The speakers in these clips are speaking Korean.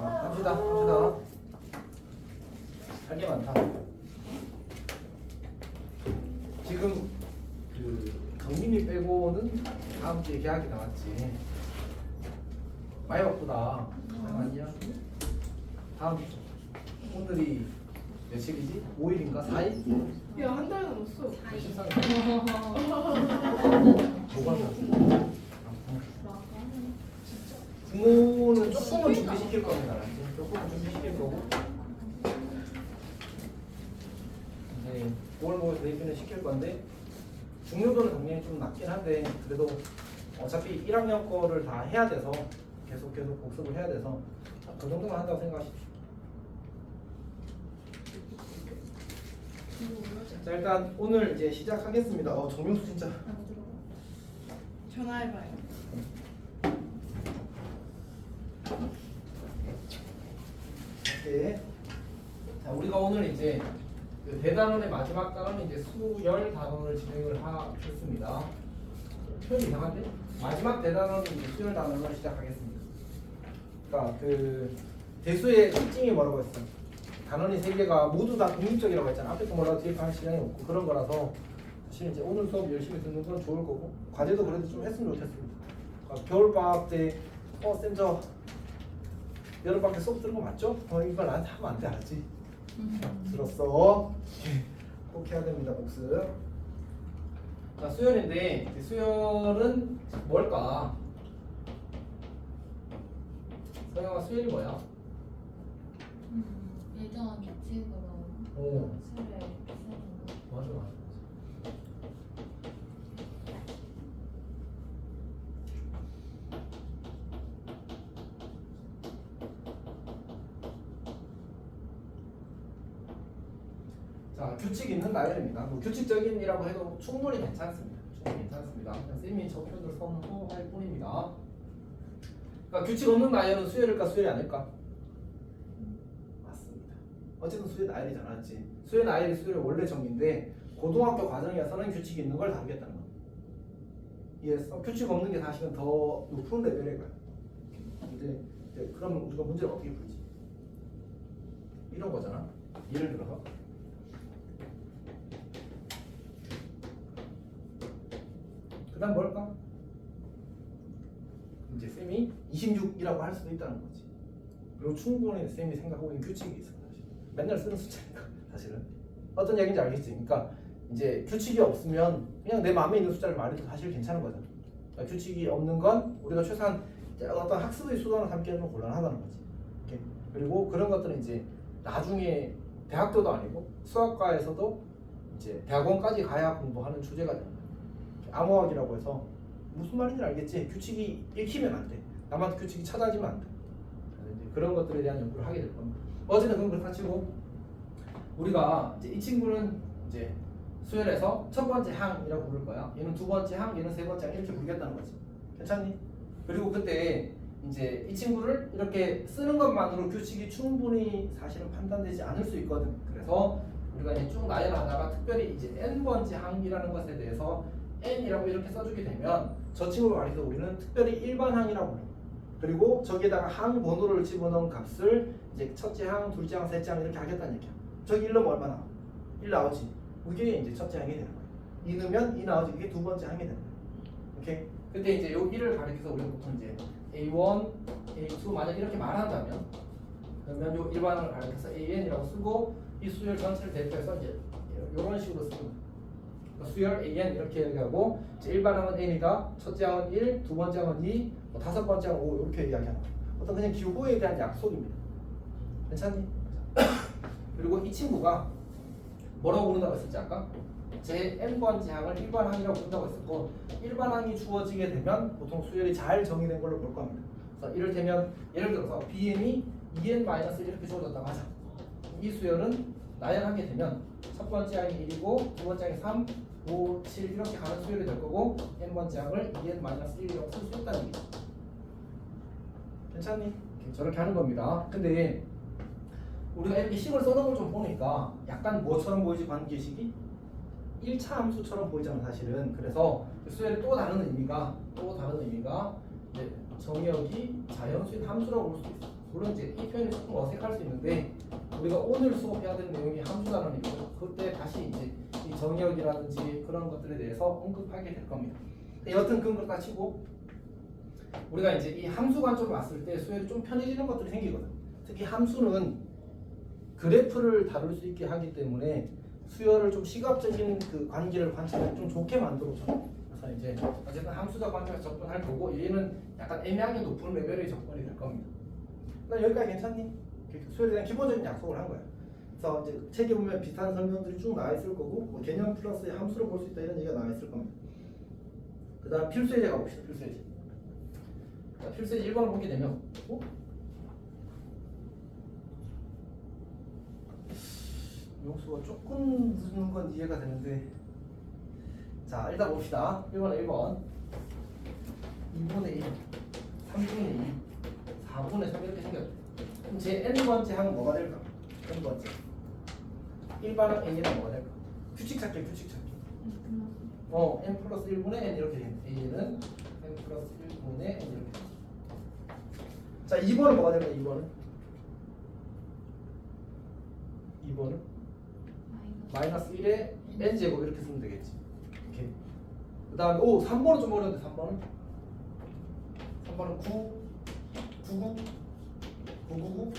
합시다. 할 게 많다. 지금 그 정민이 빼고는 다음 주에 계약이 나왔지. 많이 바쁘다. 아니야? 다음 주. 오늘이 며칠이지? 5일인가? 4일? 야, 한 달 남았어. 뭐가 나? 부모는 조금은 준비시킬 겁니다. 조금은 준비시킬 거고. 이제 5월 모에서 내비는 시킬 건데 중요도는 당연히 좀 낮긴 한데 그래도 어차피 1학년 거를 다 해야 돼서 계속 복습을 해야 돼서 그 정도만 한다고 생각하십시오. 자 일단 오늘 이제 시작하겠습니다. 정명수 진짜 전화해봐요. 네. 자 우리가 오늘 이제 그 대단원의 마지막 단원이 이제 수열 단원을 진행을 하겠습니다. 표현 이상한데? 마지막 대단원은 이제 수열 단원을 시작하겠습니다. 그러니까 그 대수의 특징이 뭐라고 했어? 단원이 3개가 모두 다 독립적이라고 했잖아. 앞에 거 뭐라고 뒤에 할 시간이 없고 그런 거라서 사실 이제 오늘 수업 열심히 듣는 건 좋을 거고 과제도 그래도 좀 했으면 좋겠습니다. 그러니까 겨울방학 때 쌤 저 여름방학 때 수업 들은 거 맞죠? 이걸 나한테 하면 안 돼 알았지? 들었어? 꼭 해야 됩니다 복습. 자 수열인데 수열은 뭘까? 서영아 수열이 뭐야? 예전 규칙으로 오. 수를 쓰는 거. 맞아. 자 규칙 있는 나열입니다. 뭐 규칙적인이라고 해도 충분히 괜찮습니다. 그냥 쌤이 저 표현을 선호할 뿐입니다. 그러니까 규칙 없는 나열은 수열일까 수열이 아닐까? 맞습니다. 어쨌든 수열 나열이잖아, 맞지? 수열 나열이 수열의 원래 정의인데 고등학교 과정에서는 규칙이 있는 걸 다루겠다는 거. 이해했어? 규칙 없는 게 사실은 더 높은 레벨일 거야. 근데 이제 그러면 우리가 문제를 어떻게 풀지? 이런 거잖아. 예를 들어서 그 다음 뭘까? 이제 쌤이 26이라고 할 수도 있다는 거지. 그리고 충분히 쌤이 생각하고 있는 규칙이 있어. 사실 맨날 쓰는 숫자니까 사실은 어떤 얘기인지 알겠지? 그러니까 이제 규칙이 없으면 그냥 내 마음에 있는 숫자를 말해도 사실 괜찮은 거잖아. 그러니까 규칙이 없는 건 우리가 최소한 어떤 학습의 수단을 삼기에는 좀 곤란하다는 거지. 이렇게. 그리고 그런 것들은 이제 나중에 대학교도 아니고 수학과에서도 이제 대학원까지 가야 공부하는 주제가 되는 거야. 암호학이라고 해서 무슨 말인지 알겠지? 규칙이 읽히면 안 돼. 남한테 규칙이 찾아지면 안 돼. 이제 그런 것들에 대한 연구를 하게 될 겁니다. 어제는 그건 그렇다 치고 우리가 이제 이 친구는 이제 수열에서 첫 번째 항이라고 부를 거야. 얘는 두 번째 항, 얘는 세 번째 항 이렇게 부르겠다는 거지. 괜찮니? 그리고 그때 이제 이 친구를 이렇게 쓰는 것만으로 규칙이 충분히 사실은 판단되지 않을 수 있거든. 그래서 우리가 이제 쭉 나열하다가 특별히 이제 n 번째 항이라는 것에 대해서 n이라고 이렇게 써주게 되면 저 친구를 가리켜서 우리는 특별히 일반항이라고 해요. 그리고 저기에다가 항 번호를 집어넣은 값을 이제 첫째 항, 둘째 항, 셋째 항 이렇게 하겠다는 얘기야. 저기 1 넣으면 얼마나? 1 나오지. 이게 이제 첫째 항이 되는 거야. 2 넣으면 2 나오지. 이게 두 번째 항이 되는 거야. 오케이? 근데 이제 요 1을 가리켜서 우리가 보통 이제 A1, A2 만약 이렇게 말한다면 그러면 요 일반항을 가리켜서 AN이라고 쓰고 이 수열 전체를 대표해서 이제 이런 식으로 쓰는 거야. 수열 AN 이렇게 얘기하고 일반항은 n이다. 첫째 항은 1, 두 번째 항은 2, 다섯 번째 항은 5 이렇게 이야기하는 거야. 어떤 그냥 기호에 대한 약속입니다. 괜찮니? 그리고 이 친구가 뭐라고 부른다고 했었지 아까? 제 n번째 항을 일반항이라고 부른다고 했었고 일반항이 주어지게 되면 보통 수열이 잘 정의된 걸로 볼 겁니다. 그래서 이를테면 예를 들어서 bn이 2n-1 이렇게 주어졌다고 하자. 이 수열은 나열하게 되면 첫 번째 항이 1이고 두 번째 항이 3, 5, 7 이렇게 가는 수열이 될 거고 n번째 항을 2n-1이라고 쓸 수 있다는 얘기죠. 괜찮니? 저렇게 하는 겁니다. 근데 우리가 이렇게 식을 써놓은 걸 좀 보니까 약간 뭐처럼 보이지 관계식이? 1차 함수처럼 보이잖아 사실은. 그래서 수열의 또 다른 의미가 이제 정의역이 자연수인 함수라고 볼 수도 있어. 물론 이제 이 표현이 조금 어색할 수 있는데 우리가 오늘 수업해야 되는 내용이 함수단원이고 그때 다시 이제 이 정의역이라든지 그런 것들에 대해서 언급하게 될 겁니다. 여튼 그런 걸 따치고 우리가 이제 이 함수 관점으로 봤을 때 수열이 좀 편해지는 것들이 생기거든. 특히 함수는 그래프를 다룰 수 있게 하기 때문에 수열을 좀 시각적인 그 관계를 관찰해 좀 좋게 만들어줘. 그래서 이제 어쨌든 함수적 관점에서 접근할 거고 얘는 약간 애매하게 높은 레벨의 접근이 될 겁니다. 나 여기까지 괜찮니? 수열에 대한 기본적인 약속을 한 거야. 그래서 이제 책에 보면 비슷한 설명들이 쭉 나와 있을 거고 뭐 개념 플러스의 함수를 볼 수 있다 이런 얘기가 나와 있을 겁니다. 그다음 필수예제 가봅시다. 필수예제. 자, 필수예제 1번을 보게 되면 용수가 조금 늦는 건 이해가 되는데 자 일단 봅시다. 1번에 1번 2분의 1 3분의 2 4분의 3 이렇게 생겼죠. 그럼 제 n번째 항은 뭐가 될까? n번째 일반항 n이랑 뭐가 될까? 규칙 찾기 규칙 찾기 n 플러스 1분의 n 이렇게 되겠네. a는 n 플러스 1분의 n 이렇게 자 2번은 뭐가 될까? 2번은 마이너스 1에 n제곱 이렇게 쓰면 되겠지. 오케이. 그 다음에 3번은 좀 어려운데 3번은 9 999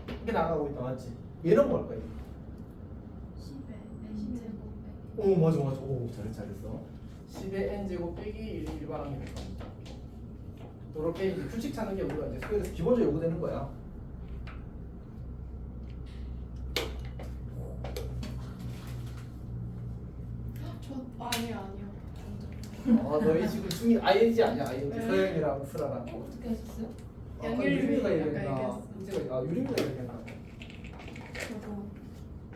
이렇게 나가고 있다 맞지? 얘는 뭘까? 10에 n제곱 오 맞아 오 잘했어 10의 n제곱 빼기 1이 일반항이 될 겁니다. 이렇게 이제 규칙 찾는 게 우리가 이제 수열에서 기본적으로 요구되는 거야. 아니요. 너희 지금 중이 ING 아니야? ING 네. 서영이랑 슬아랑 어떻게 하셨어요? 유림이가 약간 얘기했나? 얘기했어. 은재가 유림이가 얘기했나?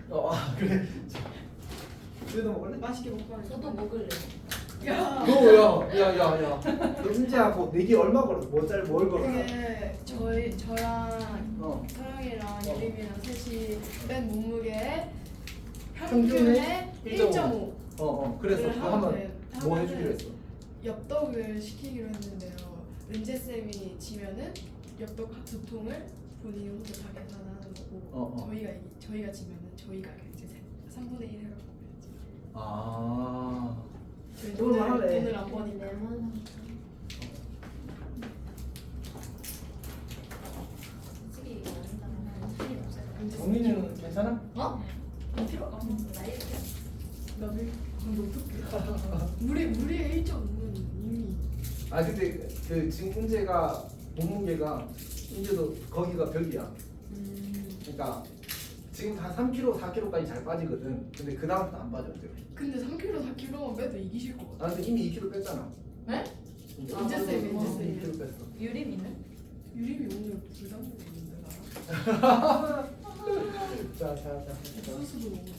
저도 그래. 그래도 먹을래? 맛있게 먹고 저도 먹을래요. 야 야야야야. 은재하고 내기 얼마 걸었어? 뭘 걸었어? 그게 저랑 어. 서영이랑 유림이랑 셋이 뺀 몸무게 평균의 평균의 1.5. 1.5 그래서 그거 한번 뭐 하면은 해주기로 했어? 엽떡을 시키기로 했는데요. 은재 쌤이 지면은 엽떡 두 통을 본인이 혼자 다 계산하는 거고 저희가 지면은 저희가 이제 3분의 1 해갖고 그랬지. 저희 그럴만하네. 돈을 안 버니까. 레몬 솔직히 완전 필요 없어요. 정민이는 괜찮아? 어? 필요 없어. 나 이렇게 나를 어떡해. 우리의 1.5는 이미 근데 그 지금 은재가 몸무게가 은재도 거기가 벽이야. 그러니까 지금 한 3kg, 4kg까지 잘 빠지거든. 근데 그 다음부터 안 빠져. 근데 3kg, 4kg만 빼도 이기실 것 같아. 근데 이미 2kg 뺐잖아. 네? 은재 쌤이 은재 쌤이 2kg 뺐어. 유림이는? 유림이 오늘 불닭 먹었는데 나랑 자. 소스도 먹었는데.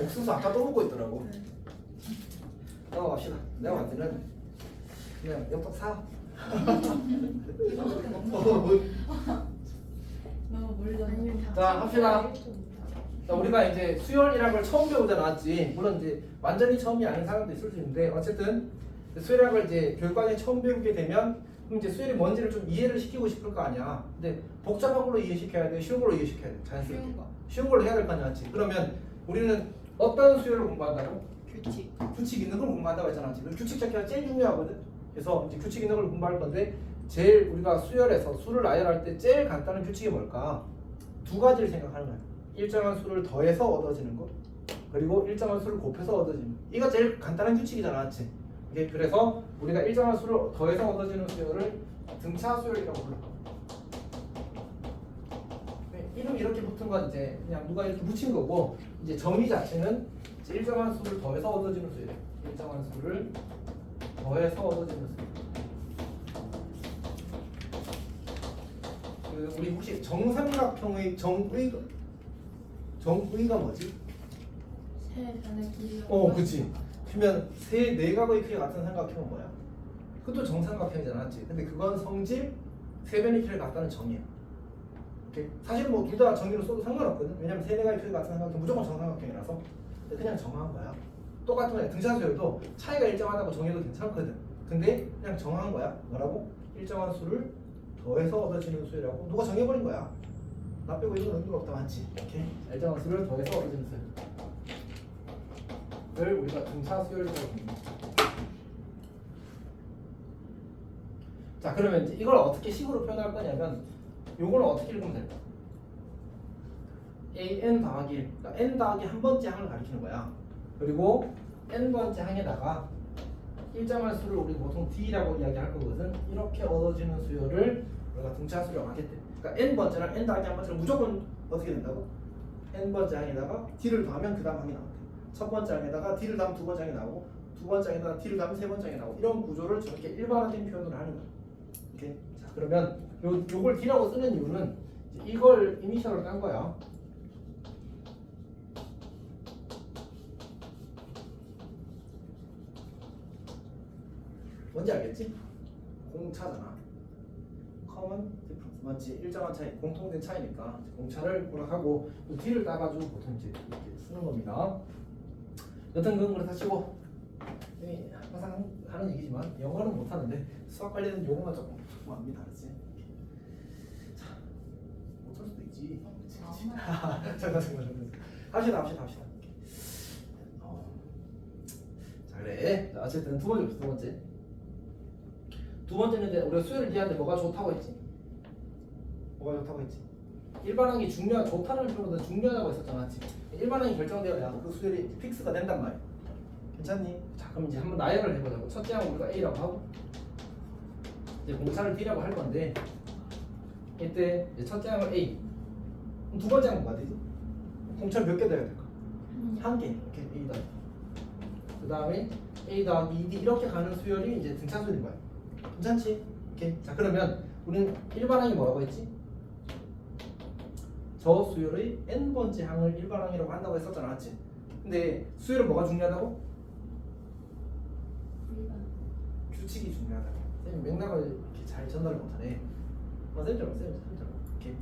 옥수수 아까 또 먹고 있더라고. 네. 넘어갑시다. 내가 봤을 때는 그냥 엽떡 사. 이거밖에 먹는 뭐. 너무 멀리 아니면 다 자, 합시다. 자, 우리가 이제 수열이라는 걸 처음 배우자 나왔지. 물론 이제 완전히 처음이 아닌 사람도 있을 수 있는데 어쨌든 수열이라는 걸 이제 교육과정에 처음 배우게 되면 그럼 이제 수열이 뭔지를 좀 이해를 시키고 싶을 거 아니야. 근데 복잡한 걸로 이해시켜야 돼. 쉬운 걸로 이해시켜야 돼. 자연스럽게. 쉬운 거. 쉬운 걸로 해야 될 거 아니야. 맞지? 그러면 우리는 어떤 수열을 공부한다고? 규칙. 규칙 있는 걸 공부한다고 했잖아. 지금 규칙 찾기가 제일 중요하거든. 그래서 이제 규칙 있는 걸 공부할 건데 제일 우리가 수열에서 수를 나열할 때 제일 간단한 규칙이 뭘까? 두 가지를 생각하는 거야. 일정한 수를 더해서 얻어지는 거, 그리고 일정한 수를 곱해서 얻어지는 거. 이거 제일 간단한 규칙이잖아, 맞지? 이게 그래서 우리가 일정한 수를 더해서 얻어지는 수열을 등차 수열이라고 불러. 이름 이렇게 붙은 건 이제 그냥 누가 이렇게 붙인 거고 이제 정의 자체는 이제 일정한 수를 더해서 얻어지는 수예요. 일정한 수를 더해서 얻어지는 수. 그 우리 혹시 정삼각형의 정의가 뭐지? 세 변의 길이가 그치. 그러면 세 내각의 크기 같은 삼각형은 뭐야? 그것도 정삼각형이잖아, 맞지? 근데 그건 성질 세 변의 길이가 같다는 정의야. 오케이? 사실 뭐 둘 다 정의로 써도 상관없거든. 왜냐면 세 내각의 크기 같은 삼각형 무조건 정삼각형이라서 그냥 정한 거야. 똑같은 거야. 등차수열도 차이가 일정하다고 정해도 괜찮거든. 근데 그냥 정한 거야. 뭐라고? 일정한 수를 더해서 얻어지는 수열이라고 누가 정해버린 거야. 나 빼고 이건 의미가 없다 맞지? 오케이. 일정한 수를 더해서 얻어지는 수열을 우리가 등차 수열이라고 합니다. 자 그러면 이제 이걸 어떻게 식으로 표현할 거냐면 요거는 어떻게 읽으면 될까? an 더하기 1, 그러니까 n 더하기 한 번째 항을 가리키는 거야. 그리고 n 번째 항에다가 일정한 수를 우리 보통 d라고 이야기할 거거든. 이렇게 얻어지는 수열을 우리가 등차 수열이라고 하겠대. 그러니까 n 번째랑 n 더하기 한 번째는 무조건 어떻게 된다고? n 번째 항에다가 d를 더하면 그 다음 항이 나온대. 첫 번째 항에다가 d를 더하면 두 번째 항이 나오고 두 번째 항에다가 d를 더하면 세 번째 항이 나오고 이런 구조를 저렇게 일반화된 표현으로 하는 거야. 오케이? 자 그러면 요걸 d라고 쓰는 이유는 이걸 이니셜로 딴 거야. 뭔지 알겠지? 공차잖아. common difference 맞지? 일정한 차이, 공통된 차이니까 공차를 뭐라 하고 d를 따가지고 보통 이제 이렇게 쓰는 겁니다. 여튼 그건 그렇다 치고 항상 하는 얘기지만 영어는 못하는데 수학 관련된 용어가 조금 합니다, 그렇지? 자, 못할 수도 있지. 잠깐. 합시다. 자 그래. 자, 어쨌든 두 번째는 이제 우리가 수열을 이해하는데 뭐가 좋다고 했지? 일반항이 좋다는 표현보다 중요하다고 했었잖아. 일반항이 결정되어야 그 수열이 픽스가 된단 말이야. 괜찮니? 자 그럼 이제 한번 나열을 해보자고. 첫째 항은 우리가 A라고 하고 이제 공차를 D라고 할 건데 이때 이제 첫째 항을 A. 그럼 두 번째 항은 뭐가 되지? 공차를 몇 개 더해야 될까? 한 개. 이렇게 A 더하기. 그 다음에 A 더하기 2D 이렇게 가는 수열이 이제 등차 수열인 거야. 괜찮지? 오케이. 자 그러면 우리는 일반항이 뭐라고 했지? 저 수열의 n번째 항을 일반항이라고 한다고 했었잖아, 맞지? 근데 수열은 뭐가 중요하다고? 규칙이 중요하다고. 쌤이 맥락을 이렇게 잘 전달을 못하네. 쌤처럼. 이렇게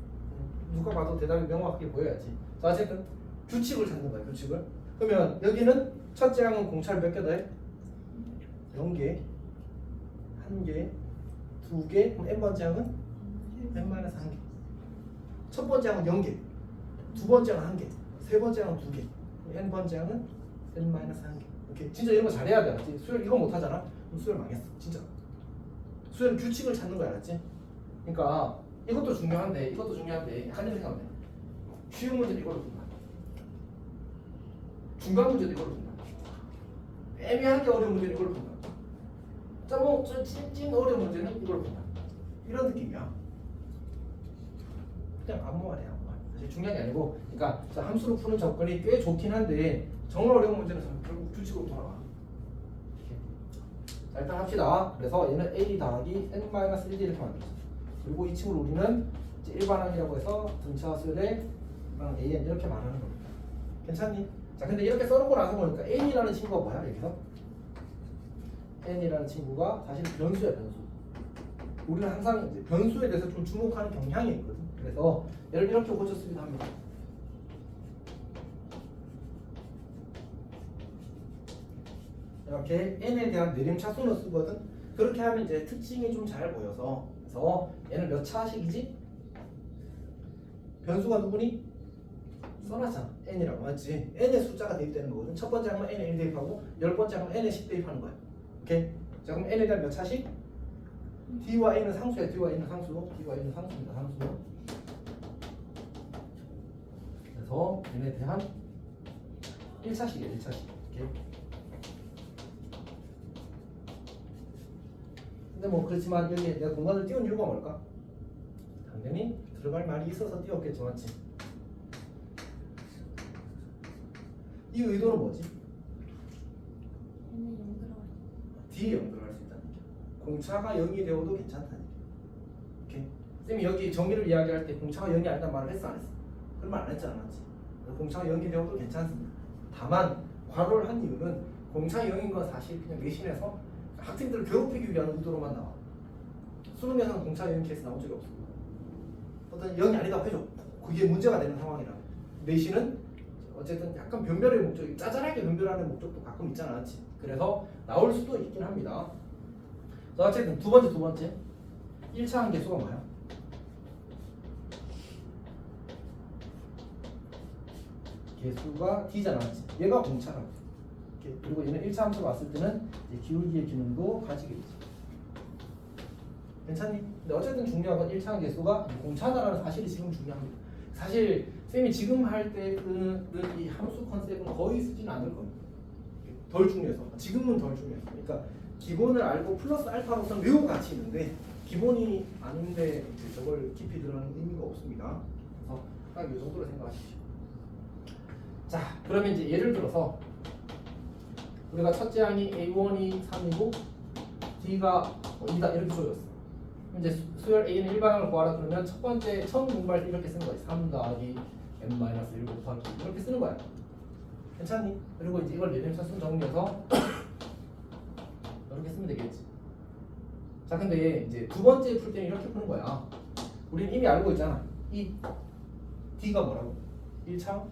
누가 봐도 대답이 명확하게 보여야지. 자 어쨌든 규칙을 찾는 거야, 규칙을. 그러면 여기는 첫째 항은 공차를 몇 개 더해? 0개, 1개, 2개, 그럼 n번째 항은 n-1개. 첫 번째 항은 0개, 두 번째 항은 1개, 세 번째 항은 2개, n번째 항은 n-1개. 오케이. 진짜 이런 거 잘해야 돼, 알았지? 수열 이거 못하잖아? 그럼 수열 망했어, 진짜. 수열 규칙을 찾는 거야, 알았지? 그러니까 이것도 중요한데 약간 이렇게 생각하면 돼. 쉬운 문제는 이걸로 푼다. 중간 문제도 이걸로 푼다. 애매하게 어려운 문제는 이걸로 푼다. 찐 어려운 문제는 이걸로 푼다. 이런 느낌이야. 그냥 아무 말이야. 사실 중요한 게 아니고, 그러니까 함수로 푸는 접근이 꽤 좋긴 한데 정말 어려운 문제는 결국 규칙으로 돌아가. 자 일단 합시다. 그래서 얘는 a 더하기 n-1d 이렇게 만들었어. 그리고 이 친구를 우리는 이제 일반항이라고 해서 등차 수열의 an 이렇게 말하는 겁니다. 괜찮니? 자 근데 이렇게 써놓고 나서 보니까 n이라는 친구가 뭐야? 여기서 n이라는 친구가 사실 변수야, 변수. 우리는 항상 이제 변수에 대해서 좀 주목하는 경향이 있거든. 그래서 얘를 이렇게 고쳤습니다 합니다. 이렇게 n에 대한 내림차순을 쓰거든. 그렇게 하면 이제 특징이 좀 잘 보여서, 그래서 얘는 몇 차식이지? 변수가 누구니? 써놨잖아. n이라고, 맞지? n의 숫자가 대입되는 거거든. 첫 번째 항은 n에 1 대입하고 10번째 항은 n에 10 대입하는 거야. 오케이? 자 그럼 n에 대한 몇 차식? d와 a는 상수야. d와 a는 상수. d와 a는 상수입니다. 상수. 그래서 n에 대한 1차식이야. 1차식. 오케이? 근데 뭐 그렇지만 여기 내가 공간을 띄운 이유가 뭘까? 당연히 들어갈 말이 있어서 띄웠겠죠, 맞지? 이 의도는 뭐지? D에 0 들어갈 수 있다는 얘기야. 공차가 0이 되어도 괜찮다는 얘기야. 오케이? 쌤이 여기 정의를 이야기할 때 공차가 0이 아니란 말을 했어, 안 했어? 그런 말 안 했잖아, 맞지? 공차가 0이 되어도 괜찮습니다. 다만 괄호를 한 이유는 공차가 0인 건 사실 그냥 외신에서 학생들을 괴롭히기 위한 의도로만 나와. 수능에서는 공차가 0 케이스 나온 적이 없어. 어떤 0이 아니다고 해줘. 그게 문제가 되는 상황이라. 내신은 어쨌든 약간 변별의 목적이, 짜잘하게 변별하는 목적도 가끔 있잖아, 맞지? 그래서 나올 수도 있긴 합니다. 자, 어쨌든 두 번째 1차 함계수가 뭐야? 개수가 D잖아, 맞지? 얘가 공차라고. 그리고 얘는 1차 함수 봤을 때는 이제 기울기의 기능도 가지게 되지. 괜찮니? 근데 어쨌든 중요한 건 1차 개수가 공차다라는 사실이 지금 중요합니다. 사실 쌤이 지금 할 때는 이 함수 컨셉은 거의 쓰지는 않을 겁니다. 덜 중요해서. 지금은 덜 중요해서. 그러니까 기본을 알고 플러스 알파로서는 매우 가치 있는데 기본이 아닌데 이제 저걸 깊이 들어가는 의미가 없습니다. 그래서 딱 이 정도로 생각하십시오. 자, 그러면 이제 예를 들어서 우리가 첫째 항이 A1이 3이고 D가 2다 이렇게 줘줬어. 이제 수열 A는 일반항을 구하라 그러면 첫 번째 처음 공부할 때 이렇게 쓰는 거지. 3 더하기 n-1 곱하기 이렇게 쓰는 거야. 괜찮니? 그리고 이제 이걸 내림 차순 정리해서 이렇게 쓰면 되겠지. 자, 근데 이제 두 번째 풀 때는 이렇게 푸는 거야. 우리는 이미 알고 있잖아. 이 D가 뭐라고? 1차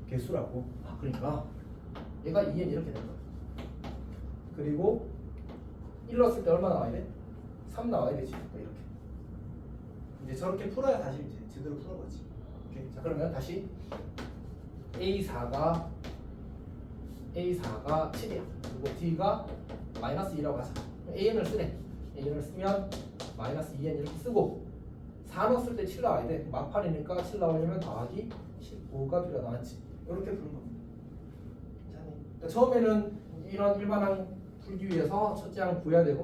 개수라고. 아, 그러니까 얘가 2n 이렇게 되는 거야. 그리고 1 넣었을 때 얼마 나와야 돼? 3 나와야 되지. 이렇게. 이제 저렇게 풀어야 다시 이제 제대로 푸는 거지. 오케이. 자, 그러면 다시 A4가 7이야. 그리고 D가 -2라고 하자. AN을 쓰래. AN을 쓰면 -2n 이렇게 쓰고 4 넣었을 때 7 나와야 돼. 마팔이니까 7 나오려면 더하기 15가 필요하다. 맞지? 이렇게 푸는 겁니다. 괜찮니? 그러니까 처음에는 이런 일반항 풀기 위해서 첫째 항 구해야 되고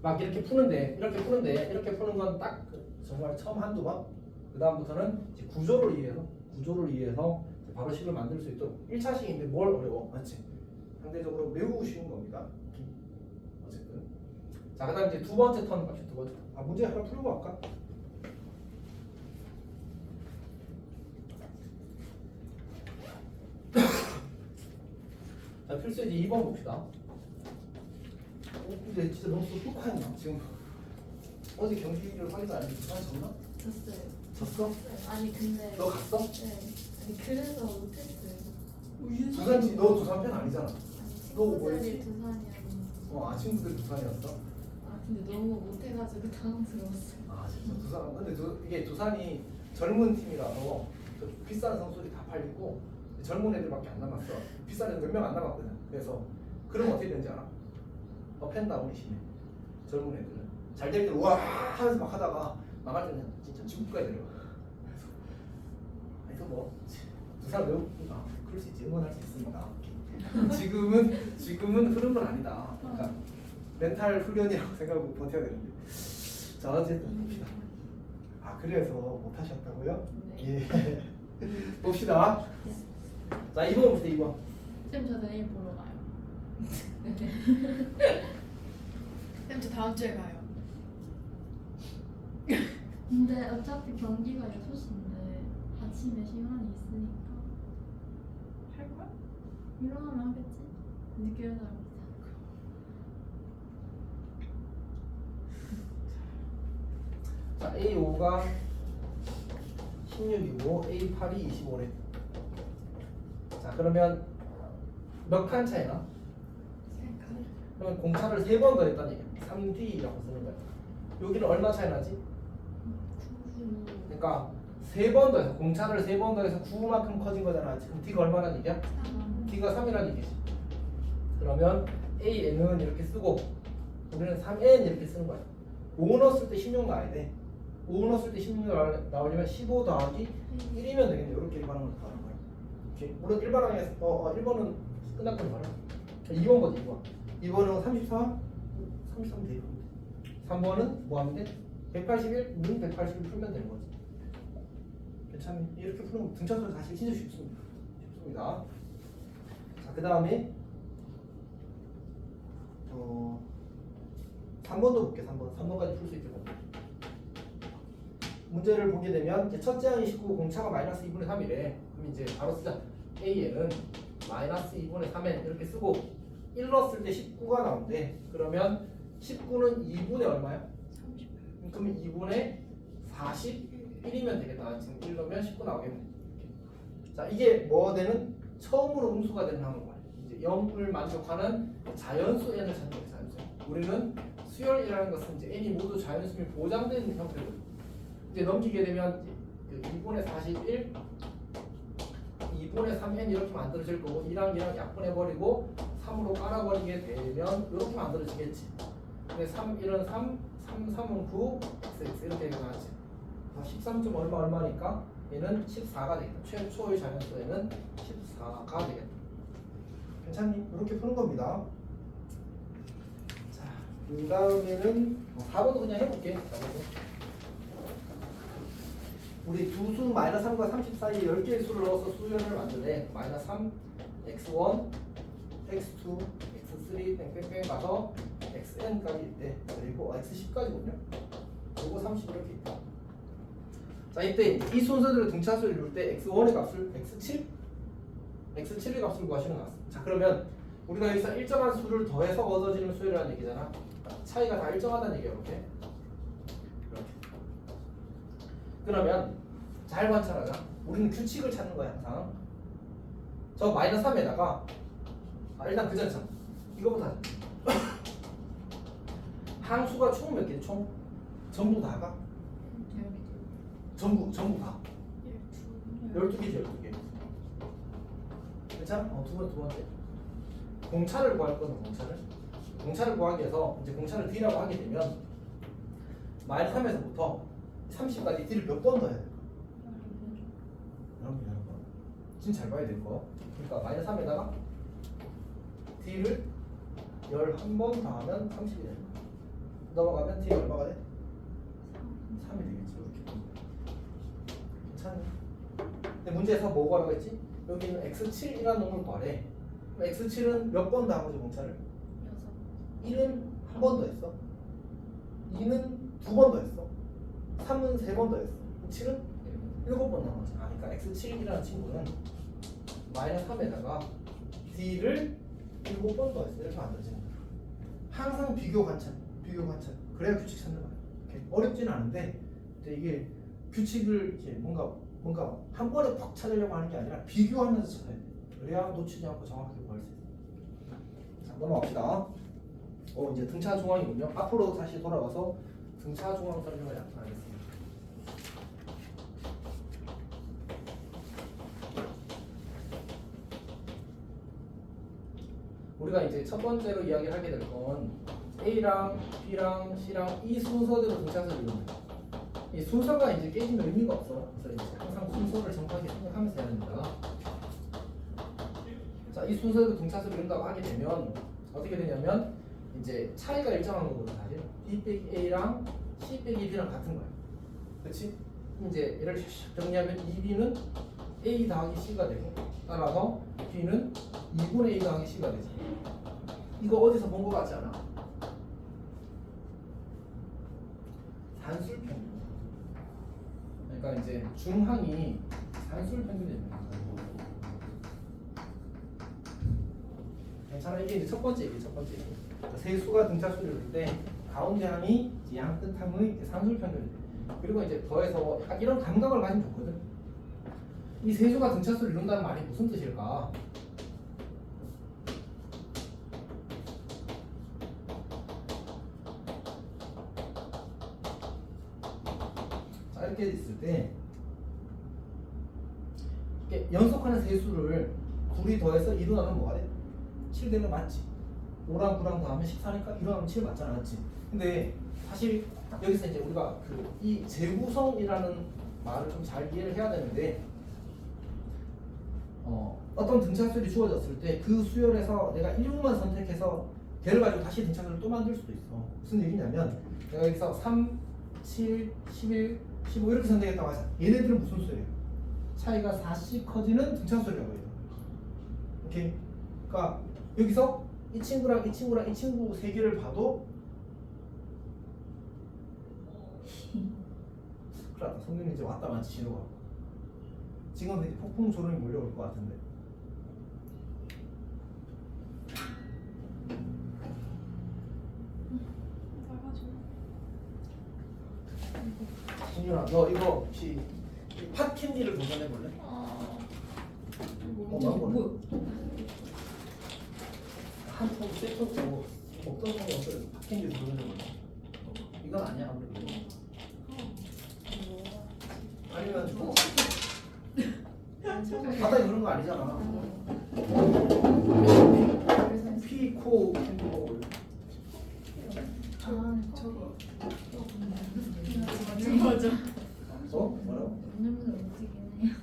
막 이렇게 푸는데 이렇게 푸는 건 딱 정말 처음 한두 번. 그 다음부터는 이제 구조를 이해해서 바로 식을 만들 수 있도록 1차식인데 뭘 어려워? 맞지? 상대적으로 매우 쉬운 겁니다. 어쨌든 자, 그 다음 이제 두 번째 턴 갑시다. 두 번째 턴. 아, 문제 하나 풀고 갈까? 자, 필수 이제 2번 봅시다. 근데 진짜 너무 훅하냐 지금. 어제 경기를 확인 안 했는데 졌나? 졌어요. 졌어? 아니 근데 너 갔어? 네. 아니 그래서 못했어요. 두산 너 두산 팬 아니잖아. 아니 너 뭐였지? 친구들이 두산이었는데. 친구들 두산이었어? 아 근데 너무 못해가지고 당황스러웠어요. 아 진짜 두산. 근데 이게 두산이 젊은 팀이라서 비싼 선수들이 다 팔리고 젊은 애들밖에 안 남았어. 비싼 애들 몇 명 안 남았거든. 그래서 그러면 어떻게 되는지 알아? 팬다운이 심해. 젊은 애들은 잘 될 때 우와 하면서 막 하다가 망할 때는 진짜 지구까지 내려가. 그래서 뭐 두산 외국 그럴 수 있지. 응원할 수 있습니다. 지금은 흐름은 아니다. 그러니까 멘탈 훈련이라고 생각하고 버텨야 되는데. 자, 어쨌든 봅시다. 아, 그래서 못 하셨다고요? 네. 예. 봅시다. 자, 2번 봅시다. 2번. 쌤 저 내일 보러 가요. 쌤, 저 다음 주에 가요. 근데 어차피 경기가 6시인데 아침에 시간이 있으니까 할 거야? 일어나면 하겠지? 늦게 일어나면 자, A5가 16이고 A8이 25래. 자, 그러면 몇 칸 차이나? 그러면 공차를 3번 더했다는 얘기야. 3D라고 쓰는 거야. 여기는 얼마 차이 나지? 그러니까 3번 더해서 공차를 3번 더해서 9만큼 커진 거잖아. 그럼 D가 얼마라는 얘기야? D가 3이라는 얘기지. 그러면 AN은 이렇게 쓰고 우리는 3N 이렇게 쓰는 거야. 5 넣었을 때 16 나와야 돼. 5 넣었을 때 16 나오려면 15 더하기 1이면 되겠네. 이렇게 일반항을 가는 거야. 오케이. 물론 일반항에서 1번은 끝났거든 말이야. 2번 거지 2번. 2번은 33 돼. 3번은 뭐 하면 돼? 181, 문 181 풀면 되는 거지. 괜찮니? 이렇게 푸는 등차수는 사실 진짜 쉽습니다. 자, 그 다음에 3번도 볼게. 3번까지 풀 수 있을 겁니다. 문제를 보게 되면 이제 첫째 항이 19, 공차가 -2분의 3이래. 그럼 이제 바로 쓰자. AN은 -2분의 3n 이렇게 쓰고 1 넣었을 때 19가 나온대. 그러면 19는 2분의 얼마야? 30. 그러면 2분의 41이면 되겠다. 지금 1 넣으면 19 나오겠네. 자, 이게 뭐 되는? 처음으로 음수가 되는 항을 말이야. 이제 0을 만족하는 자연수 n을 찾는 거야. 자연수. 우리는 수열이라는 것은 이제 n이 모두 자연수이 보장된 형태거든요. 이제 넘기게 되면 그 2분의 41, 2분의 3n 이렇게 만들어질 거고 2랑 2랑 약분해버리고 3으로 깔아버리게 되면 이렇게 만들어지겠지. 근데 3, 1은 3, 3, 3은 9, x 이렇게 나왔지. 13점 얼마니까 얘는 14가 되겠다. 최초의 자연수에는 14가 되겠다. 괜찮니? 이렇게 푸는 겁니다. 자, 그 다음에는 4번도 그냥 해볼게. 4번도. 우리 두 수 마이너스 3과 30 사이에 10개의 수를 넣어서 수열을 만드네. 마이너스 3, x1, x2, x3 뺑뺑뺑 가서 xn까지 있대. 그리고 x10까지군요. 그리고 30 이렇게 있다. 자, 이때 이 순서대로 등차수를 이룰 때 x1의 값을 x7? x7의 값을 구하시는 것 같습니다. 자, 그러면 우리가 여기서 일정한 수를 더해서 얻어지는 수열이라는 얘기잖아. 차이가 다 일정하다는 얘기야, 이렇게. 그러면 잘 관찰하자. 우리는 규칙을 찾는 거야, 항상. 저 마이너스 3에다가 일단 그 전처럼 이거부터 하자. 항수가 총 몇 개? 총? 전부 다가? 전부 다. 12개지, 12개. 괜찮아? 두 번째. 공차를 구할 거는 공차를 구하기 위해서 이제 공차를 D라고 하게 되면 마이너스 3에서부터 30까지 D를 몇 번 넣어야 될까? 여러분 진짜 잘 봐야 될 거. 그러니까 마이너스 3에다가 D를 11번 더하면 30이 되는 거야. 넘어가면 D가 얼마가 돼? 3이 되겠지. 이렇게. 괜찮네. 근데 문제에서 뭐 구하라고 했지? 여기는 x7이라는 놈을 구하래. 그럼 x7은 몇 번 더한 거죠, 공차를? 1은 한 번 더 했어. 2는 2번 더 했어. 3은 3번 더 했어. 7은 7번 더한 거지. 그러니까 x7이라는 친구는 마이너스 3에다가 d를 7번 더 했어. 이렇게 만들어지는 거야. 항상 비교 관찰. 그래야 규칙 찾는 거야. 어렵지는 않은데 이게 규칙을 이렇게 뭔가 한 번에 팍 찾으려고 하는 게 아니라 비교하면서 찾아야 돼. 그래야 놓치지 않고 정확하게 구할 수 있어. 자, 넘어갑시다. 이제 등차 중앙이군요. 앞으로 다시 돌아와서 등차 중앙 설명을 하겠습니다. 우리가 이제 첫 번째로 이야기를 하게 될 건 A랑 B랑 C랑 이 순서대로 등차수를 이루는 거예요. 이 순서가 이제 깨지면 의미가 없어. 그래서 이제 항상 순서를 정확하게 생각하면서 해야 됩니다. 자, 이 순서대로 등차수를 이룬다고 하게 되면 어떻게 되냐면 이제 차이가 일정한 거거든 사실. B 빼기 A랑 C 빼기 B랑 같은 거야. 그렇지? 이제 얘를 정리하면 2B는 A 더하기 C가 되고 따라서 B는 2분의 A 더하기 C가 되지. 이거 어디서 본 거 같지 않아? 산술 평균. 그러니까 이제 중항이 산술 평균입니다. 괜찮아. 이게 이제 첫 번째 얘기. 세 수가 등차수를 이룰 때 가운데 항이 양 끝함의 산술 평균이 돼. 그리고 이제 더해서 약간 이런 감각을 가지면 좋거든. 이 세 수가 등차수를 이룬다는 말이 무슨 뜻일까? 자, 이렇게 있을 때 이렇게 연속하는 세 수를 둘이 더해서 2로 나누면 뭐가 돼? 7 되는 거 맞지? 5랑 9랑 더하면 14니까 1로 하면 7 맞잖아, 맞지? 근데 사실 여기서 이제 우리가 이 재구성이라는 말을 좀 잘 이해를 해야 되는데 어떤 등차수열이 주어졌을 때 그 수열에서 내가 1만 선택해서 걔를 가지고 다시 등차수열을 또 만들 수도 있어. 무슨 얘기냐면 내가 여기서 3, 7, 11, 15 이렇게 선택했다고 하자. 얘네들은 무슨 수예요? 차이가 4씩 커지는 등차수열이라고 해요. 오케이? 그러니까 여기서 이 친구랑 이 친구랑 이 친구 세 개를 봐도 그래, 성민이 이제 왔다 맞지 신호가. 지금 이제 폭풍 조름이 몰려올 것 같은데. 진윤아, 너 이거 혹시 팥캔디를 도전해 볼래? 뭐? 한통 세트고 먹던 거 어떤 바뀐지 모르는 거. 이건 아니야 아무래도. 아니면 뭐 바닥에 그런 거 아니잖아. 피코 캔디볼. 저거 맞아. 어? 뭐라고? 오늘부터 움직이네요.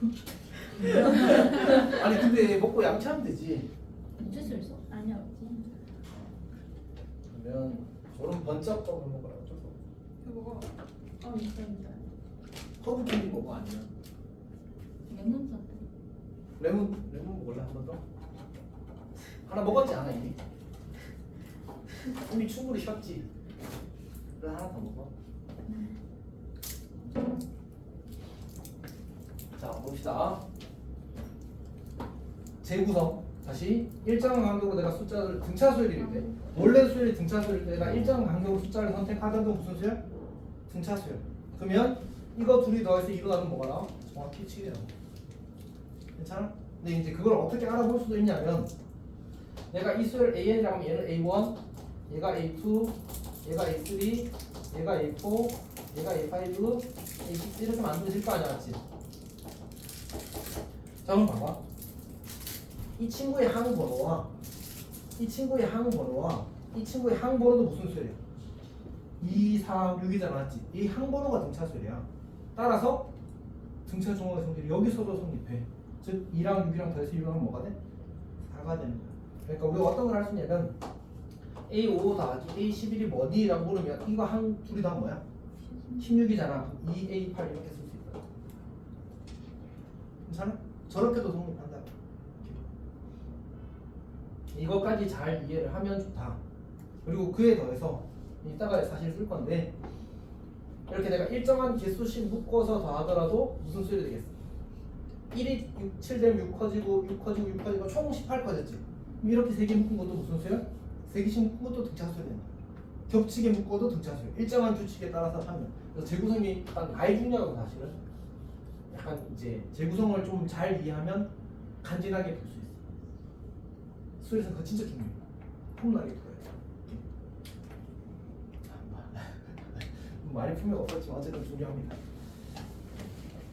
아니 근데 먹고 양치하면 되지. 어쩔 수 있어? 아니야 없지. 그러면 저런 번쩍 떠는 먹으라 어쩔 수 없어. 저거 있어. 허브 캔디 먹어 아니면 레몬 사태. 레몬 먹을래 한 번 더? 하나 먹었지 않아 이미? 이미 충분히 쉬었지. 그래서 하나 더 먹어. 자 봅시다. 재구성 다시 일정한 간격으로 내가 숫자를 등차 수열일 때 원래 수열이 등차 수열일 때 내가 일정한 간격으로 숫자를 선택하던 건 무슨 수열? 등차 수열. 그러면 이거 둘이 더해서 2로 나누면 뭐가 나와? 정확히 7이 나와. 괜찮아? 근데 이제 그걸 어떻게 알아볼 수도 있냐면 내가 이 수열 AN이라고 하면 얘는 A1, 얘가 A2, 얘가 A3, 얘가 A4, 얘가 A5, A6 이렇게 만들어질 거 아니야, 맞지? 자, 그럼 봐봐. 이 친구의 항번호와 이 친구의 항번호와 이 친구의 항번호도 무슨 수열이야? 2, 4, 6이잖아, 맞지? 이 항번호가 등차 수열이야. 따라서 등차 중앙의 성질이 여기서도 성립해. 즉 2랑 6이랑 더해서 1로 하면 뭐가 돼? 4가 되는 거야. 그러니까 우리가 어떤 걸 할 수 있냐면 A5 더하기 A11이 뭐니? 라고 물으면 이거 한 둘이 다 뭐야? 16이잖아. 2A8 이렇게 쓸 수 있다. 괜찮아? 저렇게도 성립한다. 이것까지 잘 이해를 하면 좋다. 그리고 그에 더해서 이따가 사실 쓸 건데 이렇게 내가 일정한 개수씩 묶어서 더하더라도 무슨 수열이 되겠어? 1이 7 되면 6 커지고 6 커지고 6 커지고 총 18 커졌지. 이렇게 3개 묶은 것도 무슨 수열? 3개씩 묶은 것도 등차 수열이 된다. 겹치게 묶어도 등차 수열. 일정한 규칙에 따라서 하면. 그래서 재구성이 약간 가히 중요하고 사실은 약간 이제 재구성을 좀 잘 이해하면 간지나게 볼 수 있어. 수열에서 그거 진짜 중요해. 폼나게 풀어야 돼. 많이 풀면 없었지만 어쨌든 중요합니다.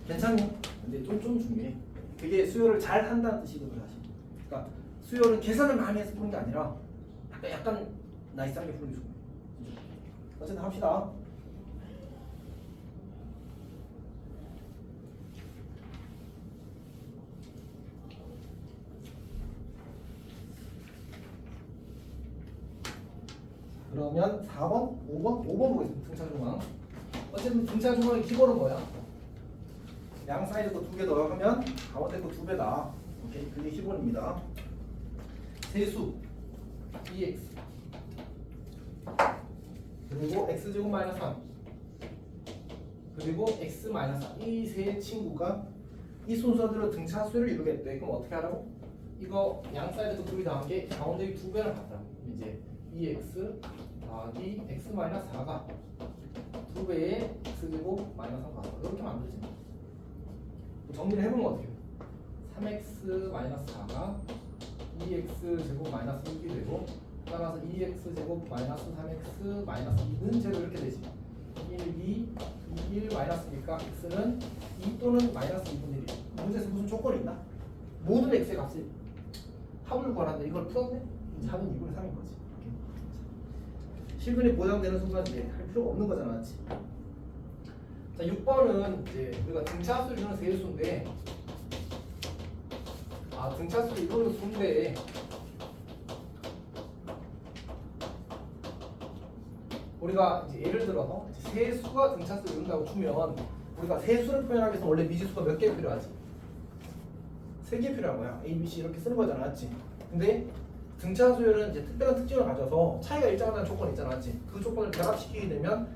괜찮니? 근데 좀 중요해. 그게 수열을 잘 한다는 뜻이거든 사실. 그러니까 수열은 계산을 많이 해서 푸는 게 아니라 약간 나이스하게 푸는 게 중요해. 어쨌든 합시다. 그러면 4번, 5번 보겠습니다. 등차 중앙. 어쨌든 등차 중앙의 기본은 뭐야? 양 사이드 거 2개 더하면 가운데 거 2배다. 오케이, 그게 기본입니다. 세수 EX 그리고 X제곱 마이너스 3 그리고 X 마이너스 3 이 세 친구가 이 순서대로 등차 수를 이루겠대. 그럼 어떻게 하라고? 이거 양 사이드 거 2개 더한 게 가운데 2배를 받더라고. 이제 EX 더하기 X 마이너스 4가 2배의 X제곱 마이너스 3 가서 이렇게 만들어지. 정리를 해보면 어떻게 돼? 3x 마이너스 4가 2x 제곱 마이너스 6이 되고 따라서 2x 제곱 마이너스 3x 마이너스 2는 제로 이렇게 되지. 1, 2, 1 마이너스니까 x는 2 또는 마이너스 2분의 1. 문제에서 무슨 조건이 있나? 모든 x의 값을 합을 구하는데 이걸 풀었네? 4는 2분의 3인 거지. 실근이 보장되는 순간 이제 할 필요가 없는 거잖아, 맞지? 자, 6번은 이제 우리가 등차수를 이루는 세수인데 등차수를 이루는 수인데 우리가 이제 예를 들어서 세수가 등차수를 이룬다고 치면 우리가 세수를 표현하기 위해서 원래 미지수가 몇 개 필요하지? 3개 필요한 거야. A, B, C 이렇게 쓰는 거잖아, 맞지? 근데 등차수열은 이제 특별한 특징을 가져서 차이가 일정하다는 조건이 있잖아, 맞지? 그 조건을 결합시키게 되면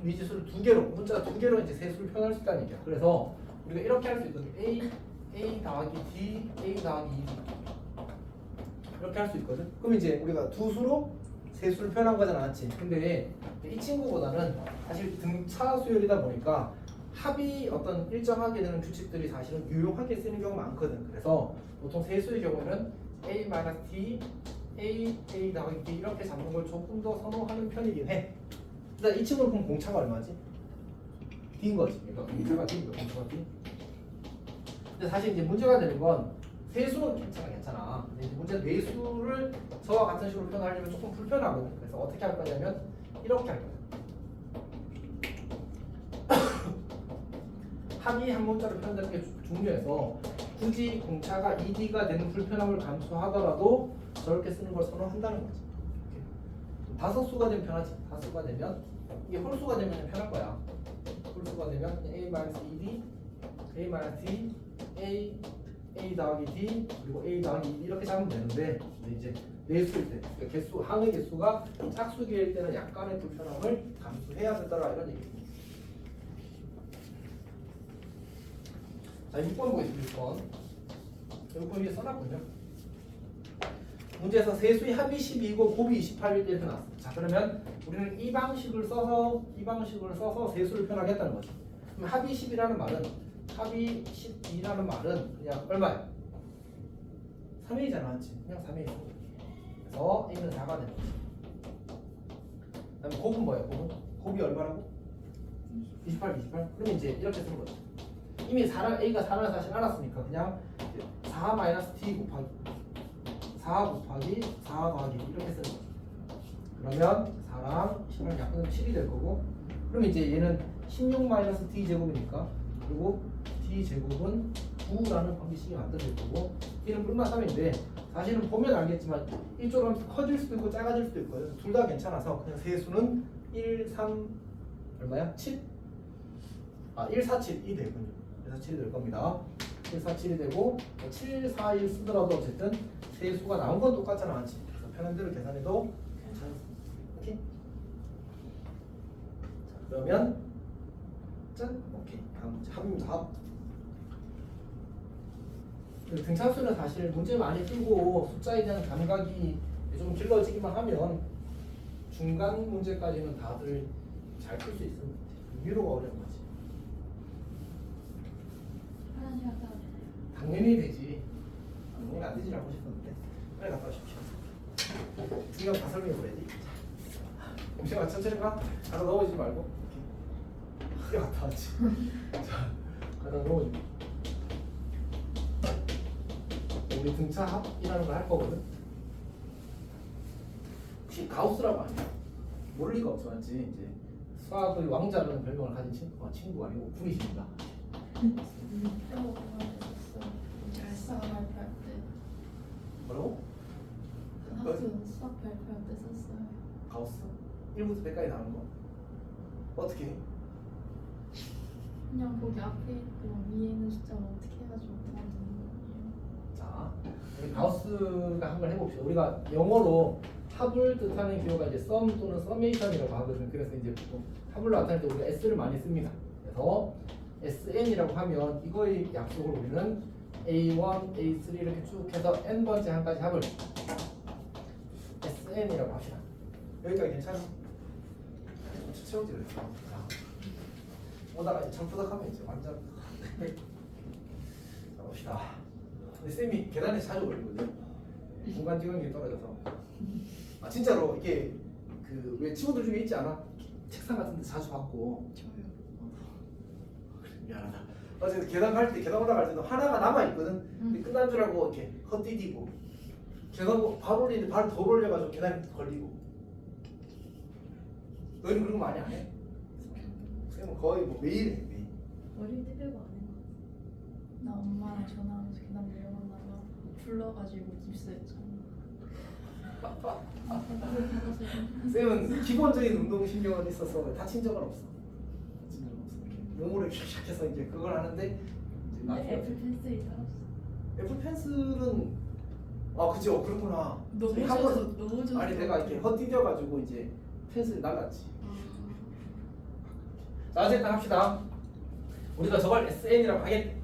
미지수를 2개로, 문자 2개로 이제 세수를 표현할 수 있다는 얘기야. 그래서 우리가 이렇게 할 수 있거든. A 더하기 D, A 더하기 2D 이렇게 할 수 있거든. 그럼 이제 우리가 두 수로 세수를 표현한 거잖아, 맞지? 근데 이 친구보다는 사실 등차 수열이다 보니까 합이 어떤 일정하게 되는 규칙들이 사실은 유용하게 쓰는 경우가 많거든. 그래서 보통 세수의 경우에는 A-D A 더하기 B 이렇게 잡는 걸 조금 더 선호하는 편이긴 해. 일단 이 친구는 그럼 공차가 얼마지? D인 거지. 그러니까 공차가 D니까 공차가 D. 근데 사실 이제 문제가 되는 건 세수는 괜찮아. 근데 이제 문제는 내수를 저와 같은 식으로 표현하려면 조금 불편하고, 그래서 어떻게 할 거냐면 이렇게 할 거야. 합이 한 문자로 표현되는 게 중요해서 굳이 공차가 ED가 되는 불편함을 감수하더라도 저렇게 쓰는 걸 선호한다는 거지. 이렇게. 다섯수가 되면 편하지. 다섯수가 되면 이게 홀수가 되면 편할 거야. 홀수가 되면 A-ED, A-D, A 더하기 D 그리고 A 더하기 ED 이렇게 잡으면 되는데, 근데 이제 내수일 때, 그러니까 개수, 항의 개수가 짝수기일 때는 약간의 불편함을 감수해야 되더라 이런 얘기입니다. 자, 6번 보겠습니다. 6번 위에 써놨군요. 문제에서 세수의 합이 12이고 곱이 28일 때 이렇게 나왔어요. 자, 그러면 우리는 이 방식을 써서 세수를 표현하겠다는 거지. 그럼 합이 10이라는 말은, 합이 12라는 말은 그냥 얼마야? 3A잖아, 맞지? 그냥 3A. 그래서 A는 4가 되는 거지. 그 다음에 곱은 뭐야? 곱이 얼마라고? 28. 그러면 이제 이렇게 쓰는 거지. 이미 4랑 A가 4라는 사실 알았으니까 그냥 4-T 곱하기 4 곱하기 4 더하기 이렇게 쓰는 거죠. 그러면 4랑 10을 약분하면 7이 될 거고, 그럼 이제 얘는 16-D 제곱이니까, 그리고 D 제곱은 9라는 방정식이 만들어질 거고, D는 뿔마 3인데 사실은 보면 알겠지만 이쪽으로 하면 커질 수도 있고 작아질 수도 있고요. 둘 다 괜찮아서 그냥 세수는 1, 3 얼마야? 7? 1, 4, 7이 되군요. 그래서 7이 될 겁니다. 1, 4, 7이 되고 7, 4, 1 쓰더라도 어쨌든 세수가 나온 건 똑같잖아, 맞지? 그래서 편한 대로 계산해도 괜찮습니다. 오케이? 자, 그러면 짠! 오케이. 다음 문제 합입니다. 합. 등차수는 사실 문제 많이 풀고 숫자에 대한 감각이 좀 길러지기만 하면 중간 문제까지는 다들 잘 풀 수 있습니다. 위로가 어려운 거지. 화장실 갔다 오세요. 당연히 되지. 당연히 안 되지라고 싶었는데 빨리 갔다 오십시오. 중요한 다 설명해 버려야지. 엄청나 천천히 가. 가다 넘어지지 말고. 이렇게 갔다 왔지. 자, 가다 넘어지고. 우리 등차 합이라는 걸 할 거거든. 혹시 가우스라고 아냐? 모를 리가 없어, 맞지? 이제 수학의 왕자라는 별명을 가진 친구가 아니고 군이십니다. 수학 발표할 때. 뭐라고? 학교 수학 발표할 때 썼어요. 가우스? 1부터 100까지 나오는 거? 어떻게 해? 그냥 거기 앞에 있고 위에 있는 숫자를 어떻게 해가지고 나오는 거예요. 자, 우리 가우스가 한번 해봅시다. 우리가 영어로 합을 뜻하는 기호가 이제 sum 또는 summation이라고 하거든. 그래서 이제 보통 합을 나타낼 때 우리가 s를 많이 씁니다. 그래서 sn이라고 하면 이거의 약속을 우리는 a1, a3 이렇게 쭉 해서 n번째 한까지 합을 sn이라고 합시다. 여기까지 괜찮아? 채워지를. 자, 오다가 이제 철푸덕하면 이제 완전 자, 봅시다. 근데 쌤이 계단에 자주 올리거든요. 공간 지각률이 떨어져서. 아 진짜로 이게 그 왜 친구들 중에 있지 않아? 책상 같은 데 자주 받고. 저요. 미안하다. 어제 계단 갈 때, 계단 올라갈 때도 하나가 남아 있거든. 근데 끝난 줄 알고 이렇게 헛디디고 계단 발 올리는데 발을 더 올려가지고 계단에 걸리고. 너희는 그런 거 많이 안 해? 쌤은 거의 뭐 매일 해, 매일. 어릴 때 별거 안 해요. 나 엄마랑 전화하면서 계단 내려갔다가 불러가지고 입수했잖아. 쌤은 기본적인 운동 신경은 있어서 다친 적은 없어. 다친 적은 없어. 이렇게 몸으로 이렇게 시작해서 이제 그걸 하는데 이제 근데 나중에 애플 펜슬이 따랐어. 애플 펜슬은 그죠 그렇구나. 넘어져서 아니 내가 이렇게 헛디뎌가지고 이제 펜슬이 날랐지. 자 어쨌든 합시다. 우리가 저걸 SN이라고 하겠대.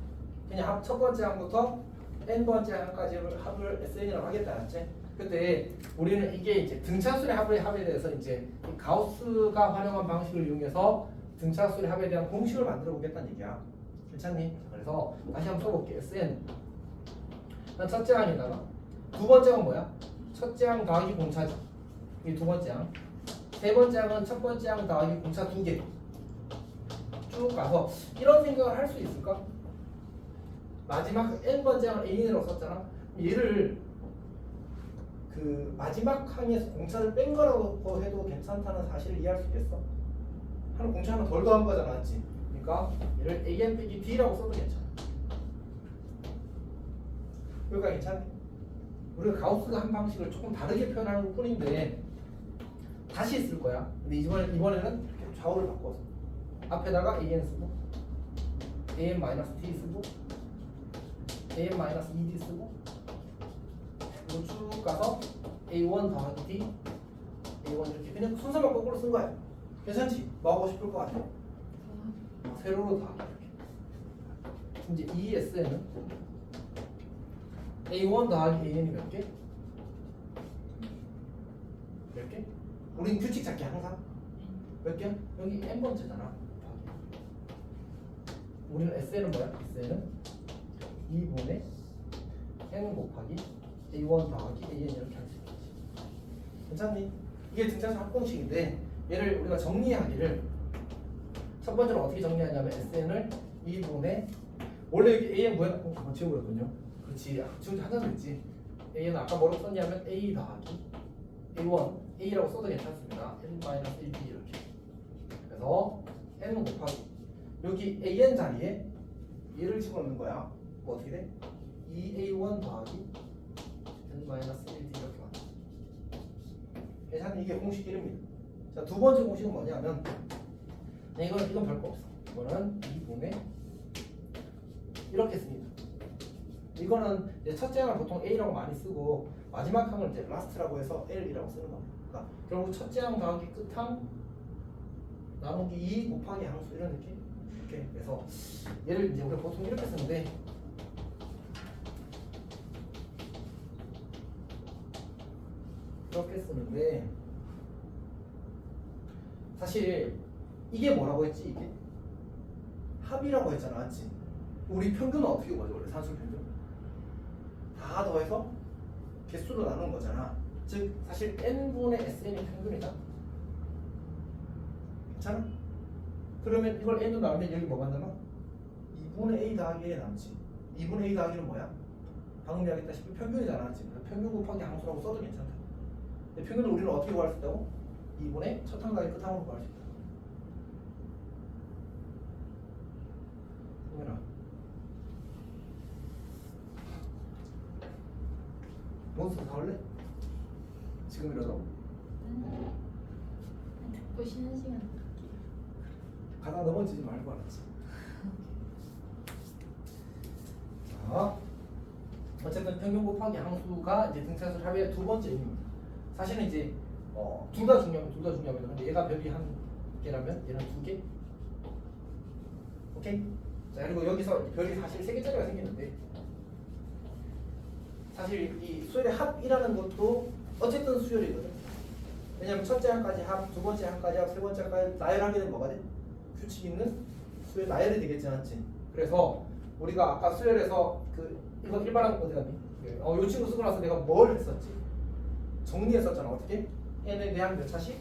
그냥 첫 번째 항부터 n번째 항까지 합을 SN이라고 하겠다, 알았지? 그때 우리는 이게 이제 등차수의 합에 대해서 이제 이 가우스가 활용한 방식을 이용해서 등차수의 합에 대한 공식을 만들어 보겠다는 얘기야. 괜찮니? 그래서 다시 한번 써볼게. SN. 난 첫째 항에다가 두 번째가 뭐야? 첫째 항 더하기 공차죠. 이게 두 번째 항. 세 번째 항은 첫 번째 항 더하기 공차 2개. 쭉 가서 이런 생각을 할 수 있을까? 마지막 n번째 항을 an으로 썼잖아. 얘를 그 마지막 항에서 공차를 뺀 거라고 해도 괜찮다는 사실을 이해할 수 있겠어? 하나 공차 하나 덜 더한 거잖아, 맞지? 그러니까 얘를 an 빼기 d라고 써도 괜찮아. 그러니까 괜찮아. 우리가 가우스가 한 방식을 조금 다르게 표현하는 것 뿐인데 다시 쓸 거야. 근데 이번에는 이렇게 좌우를 바꿔서 앞에다가 an 쓰고 an-t 쓰고 an-ed 쓰고 그리고 쭉 가서 a1 더하기 d a1 이렇게 그냥 순서만 거꾸로 쓴 거야. 괜찮지? 뭐 하고 싶을 것 같아? 세로로 더하기 이렇게. 이제 이 SN은 a1 더하기 an이 몇 개? 몇 개? 우린 규칙 잡기 항상 몇 개야? 여기 n번째잖아. 우리는 SN은 뭐야? SN은 2분의 n 곱하기 a1 더하기 an 이렇게 할 수 있겠지. 괜찮니? 이게 등차수 합공식인데 얘를 우리가 정리하기를 첫 번째로 어떻게 정리하냐면 SN을 2분의 원래 여기 AN 뭐야? 지워버렸군요. 그렇지. 지금 하나 됐지. AN 아까 뭐라고 썼냐면 A 더하기 A1 A라고 써도 괜찮습니다. N-1B 이렇게. 그래서 N 곱하기 여기 AN 자리에 얘를 집어넣는 거야. 뭐 어떻게 돼? 2A1 더하기 N-1B 이렇게 만들어. 괜찮니? 이게 공식 이름입니다. 자, 두 번째 공식은 뭐냐면 이건 별거 없어. 이거는 2분의 이렇게 씁니다. 이거는 이제 첫째 항을 보통 A라고 많이 쓰고 마지막 항을 이제 라스트라고 해서 L이라고 쓰는 겁니다. 그러니까 결국 첫째 항 더하기 끝항 나누기 2 곱하기 항수 이런 느낌. 이렇게 그래서 얘를 이제 우리가 보통 이렇게 쓰는데 이렇게 쓰는데 사실 이게 뭐라고 했지? 이게 합이라고 했잖아, 맞지? 우리 평균은 어떻게 구하죠? 원래 산술 평균 다 더해서 개수로 나눈 거잖아. 즉 사실 n분의 sn이 평균이다. 괜찮아? 그러면 이걸 n으로 나누면 여기 뭐가 남아? 2분의 a 더하기 1이 남지. 2분의 a 더하기는 뭐야? 방금 이야기했다시피 평균이잖아, 맞지? 평균 곱하기 항수라고 써도 괜찮다. 근데 평균을 우리는 어떻게 구할 수 있다고? 2분의 첫 항 더하기 끝 항으로 구할 수 있다. 승민아, 몬스터 사올래? 지금이라도? 듣고 쉬는 시간 가다가 넘어지지 말고 알았지? 자, 어쨌든 평균 곱하기 항수가 이제 등차수 합의 두 번째 의미입니다. 사실은 이제 둘 다 중요합니다. 근데 얘가 별이 한 개라면 얘는 두 개. 오케이? 자, 그리고 여기서 별이 사실 세 개짜리가 생기는데 사실 이 수열의 합이라는 것도 어쨌든 수열이거든. 왜냐면 첫째 항까지 합, 두 번째 항까지 합, 세 번째 항까지 나열하게 되면 뭐가 돼? 규칙 있는 수열 나열이 되겠지 않지? 그래서 우리가 아까 수열에서 이거 일반항 어디 갔니? 요 친구 쓰고 나서 내가 뭘 했었지? 정리했었잖아. 어떻게? n에 대한 몇 차씩?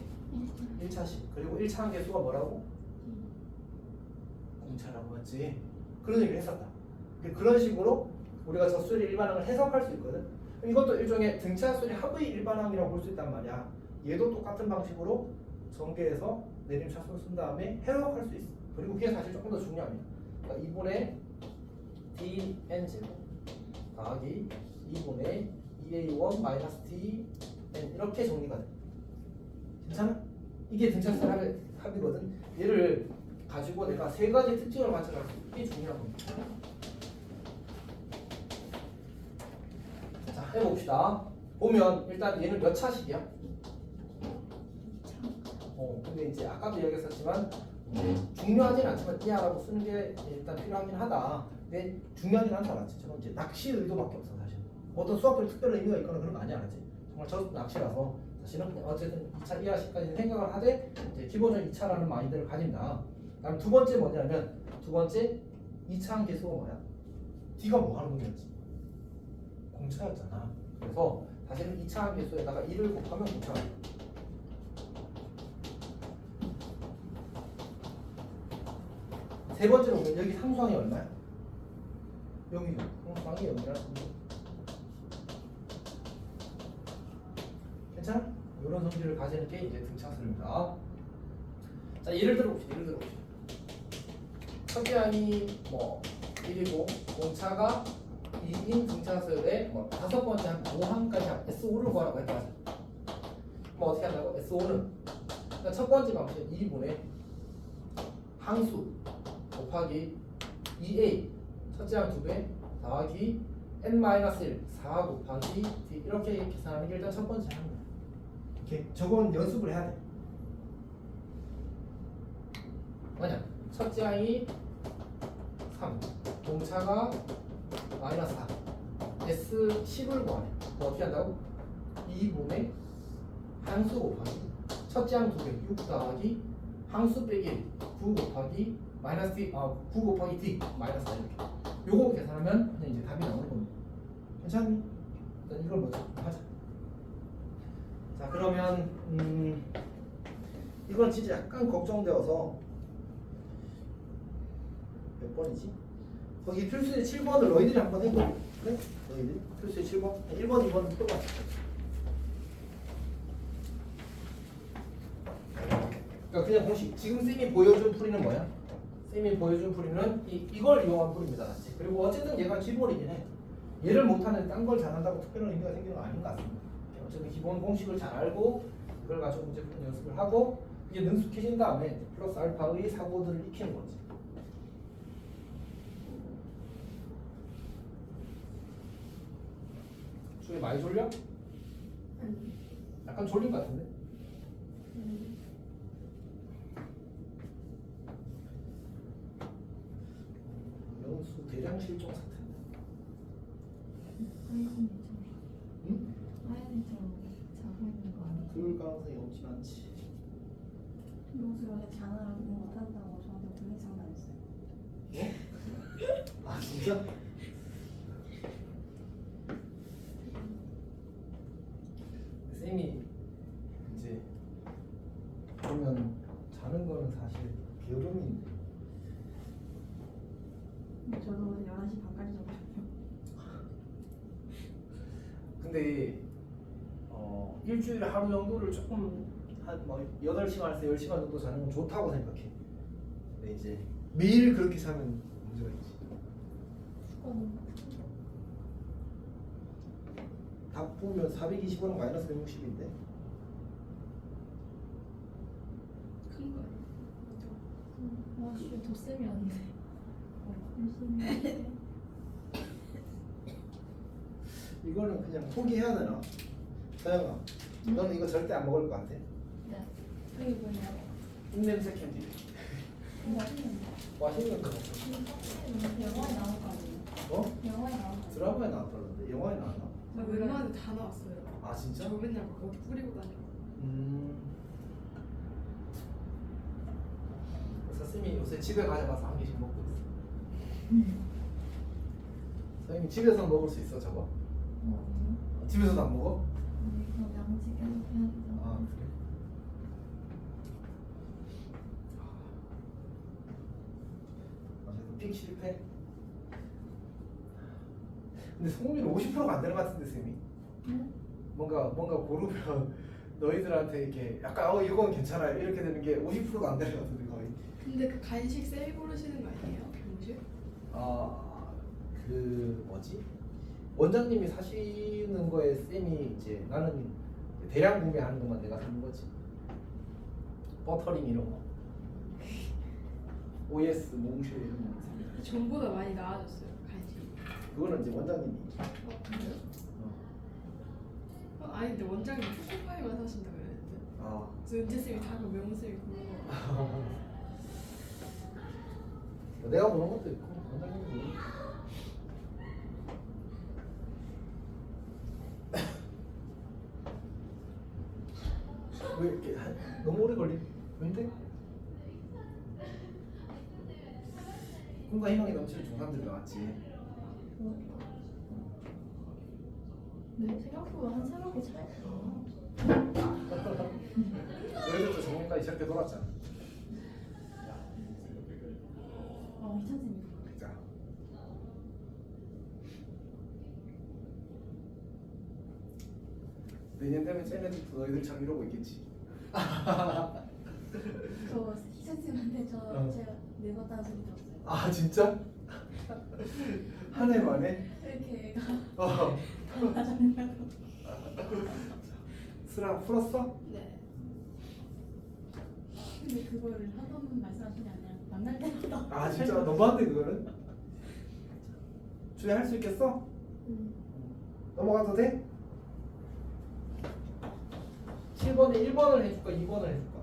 1차씩. 그리고 1차 항 개수가 뭐라고? 공차라고 했지. 그런 얘기를 했었다. 그런 식으로 우리가 저 수열의 일반항을 해석할 수 있거든. 이것도 일종의 등차 수열의 합의 일반항이라고 볼 수 있단 말이야. 얘도 똑같은 방식으로 전개해서 내림차수를 쓴 다음에 해석할 수 있어. 그리고 그게 사실 조금 더 중요합니다. 그러니까 2분의 dn 제곱 더하기 2분의 2a1 마이너스 dn 이렇게 정리가 돼. 괜찮아? 이게 등차수 합이거든. 얘를 가지고 내가 세 가지 특징을 관찰할 수 있게 중요한 겁니다. 자, 해봅시다. 보면 일단 얘는 몇 차식이야? 근데 이제 아까도 이야기했었지만 중요하진 않지만 이하라고 쓰는 게 일단 필요하긴 하다. 근데 중요하긴 한다, 맞지? 저는 이제 낚시 의도밖에 없어 사실. 어떤 수학적인 특별한 의미가 있거나 그런 거 아니야, 맞지? 정말 저 낚시라서 사실은 어쨌든 2차 이하식까지 생각을 하되 이제 기본적인 2차라는 마인드를 가진다. 그다음 두 번째 뭐냐면 두 번째 2차 개수가 뭐야? D가 뭐 하는 놈이었지? 공차였잖아. 그래서 다시는 2차 함계수에다가 1을 곱하면 공차가 돼요. 세 번째로 보면 여기 상수항이 얼마야? 여기죠. 상수항이 0이라는 거. 괜찮아? 이런 성질을 가지는 게 이제 등차수입니다. 자, 예를 들어봅시다. 첫째 항이 뭐 1이고 공차가 2인 등차수에 뭐 다섯 번째 한 5항까지 S5를 구하라고 했다. 뭐 어떻게 한다고? S5는 그러니까 첫 번째 방식은 2분의 항수 곱하기 2a 첫째 항 2배 더하기 n-1 4 곱하기 d 이렇게 계산하는 게 일단 첫 번째 항이에요. 이렇게 저건 연습을 해야 돼. 뭐냐? 첫째 항이 3 공차가 마이너스 4 S10을 구하네. 뭐 어떻게 한다고? 2분의 항수 곱하기 첫째 항 2배 6 더하기 항수 빼기 9 곱하기 마이너스 D 9 곱하기 D 마이너스 4 이렇게 요거 계산하면 그냥 이제 답이 나오는 겁니다. 괜찮니? 일단 이걸 먼저 하자. 자 그러면 이건 진짜 약간 걱정되어서 몇 번이지? 거기 필수의 7번을 너희들이 한번 해봐. 그래? 너희들이 필수의 7번 1번 2번 풀어봐. 그러니까 그냥 공식 지금 쌤이 보여준 풀이는 뭐야? 쌤이 보여준 풀이는 이걸 이용한 풀이입니다. 그리고 어쨌든 얘가 기본이긴 해. 얘를 못하는 딴 걸 잘한다고 특별한 의미가 생기는 건 아닌 것 같습니다. 어쨌든 기본 공식을 잘 알고 이걸 가지고 문제 푸는 연습을 하고 이게 능숙해진 다음에 플러스 알파의 사고들을 익히는 거지. 중에 많이 졸려? 약간 졸린 것 같은데? 영수 대량 실종 사태인데. 응? 하얀이처럼 자고 있는 거 아니에요? 그럴 가능성이 없진 않지. 용수 요새 자느라고 못한다고 저한테 불린 상담했어요. 어? 아 진짜? 쌤이 이제 보면 자는 거는 사실 게으름인데. 저도 어제 11시 반까지 자고 근데 일주일에 하루 정도를 조금 한 뭐 8시간에서 10시간 정도 자는 건 좋다고 생각해. 근데 이제 매일 그렇게 자면 문제가 있지. 싶거든요. 다 보면 420은 마이너스 160인데. 큰 거예요. 와, 씨, 덧셈이 안 돼. 열심히 이거는 그냥 포기해야 되나? 서영아, 너는 이거 절대 안 먹을 것 같아? 네. 그게 뭐냐고. 입냄새 캔디. 맛있는데. 맛있는 거. 영화에 나올 거 아니에요? 어? 영화에 나올 거 드라마에 나왔다는데 영화에 나왔나? 나 웬만하면 다 나왔어요. 아 진짜? 저 맨날 막 어디 뿌리고 다녀. 그래서 쌤이 요새 집에 가져가서 한 개씩 먹고 있어. 선생님 집에서 먹을 수 있어 저거? 집에서도 안 먹어? 그럼 양치 계속 해야 되잖아. 아 그래? 픽 실패? 근데 성공률 50%가 안 되는 것 같은데 쌤이? 네? 뭔가 고르면 너희들한테 이렇게 약간 이건 괜찮아요 이렇게 되는 게 50%가 안 되는 것 같은데 거의. 근데 그 간식 쌤이 고르시는 거 아니에요? 교무실? 그 뭐지? 원장님이 사시는 거에 쌤이 이제 나는 대량 구매하는 것만 내가 사는 거지. 버터링 이런 거, OS 몽쉘 이런 거. 전보다 많이 나아졌어요 간식. 그거는 이제 원장님이. 그래요? 아니 근데 원장님 초코파이만 사신다 그랬는데. 아. 그래서 은재 쌤이 다 그 명호 쌤이 그거. 내가 보는 것도 있고 원장님이. 왜 이렇게 너무 오래 걸리? 왠데? 꿈과 희망이 넘치는 중3들 나왔지. 네. 근데 생각보다 한 3학기 차이가 너희들도 작년까지 저렇게 놀았잖아. 이찬쌤이 자. 내년 되면 쟤네들도 너희들처럼 이러고 있겠지. 저 이찬쌤한테 제가 늙었다는 소리 들었어요. 아 진짜? 한 해 만에? 이렇게 애가 어. 달라졌냐고. 쓰라 풀었어? 네. 근데 그거를 하던 말씀하신 게 아니라 만날 때마다. 아 진짜 너무한데 그거는? 주에 할 수 있겠어? 넘어가도 돼? 7번에 1번을 해줄까 2번을 해줄까?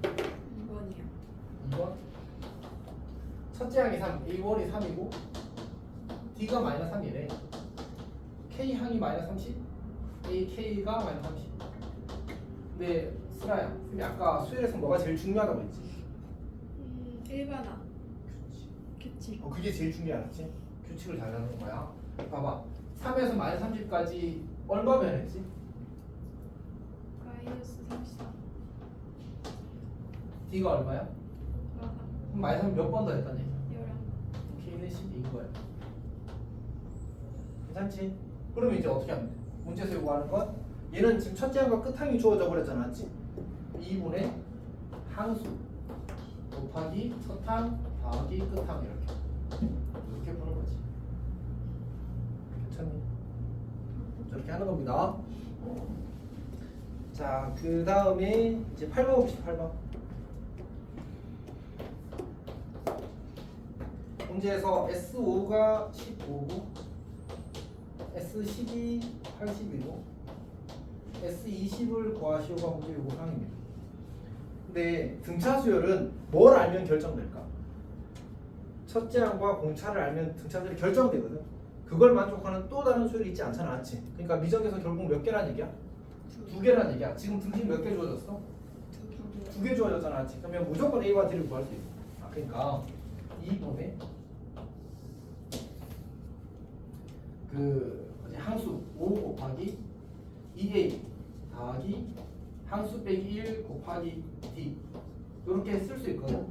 2번이요. 2번? 첫째 항이 3, A1이 3이고 D가 마이너스 3이래. K 항이 마이너스 30, AK가 마이너스 30. 근데 슬아야, 근데 아까 수열에서 뭐가 제일 중요하다고 했지? 일반화. 규칙. 그게 제일 중요하지. 규칙을 잘 잡는 거야. 봐봐, 3에서 마이너스 30까지 얼마 변했지? 마이너스 34. D가 얼마야? 그럼 마이너스 몇 번 더 했다는 얘기야? 11. K는 12인 거야. 괜찮지? 그러면 이제 어떻게 하면 돼? 문제에서 요구하는 건 얘는 지금 첫째 항과 끝항이 주어져 버렸잖아, 맞지? 2분의 항수 곱하기 첫항 더하기 끝항 이렇게 푸는 거지. 괜찮니? 저렇게 하는 겁니다. 자, 그 다음에 이제 8번 봅시다. 8번. 문제에서 S5가 15고 S12 80이고 S20을 구하시오가 문제 요구사항입니다. 근데 등차 수열은 뭘 알면 결정될까? 첫째 항과 공차를 알면 등차 수열이 결정되거든. 그걸 만족하는 또 다른 수열이 있지 않잖아, 맞지? 그러니까 미적에서 결국 몇 개란 얘기야? 2개란 얘기야. 지금 등식 몇 개 주어졌어? 2개 주어졌잖아, 맞지? 그러면 무조건 A와 D를 구할 수 있어. 그러니까 2번에 그 항수 5 곱하기 2A 더하기 항수 빼기 1 곱하기 D 이렇게 쓸 수 있거든.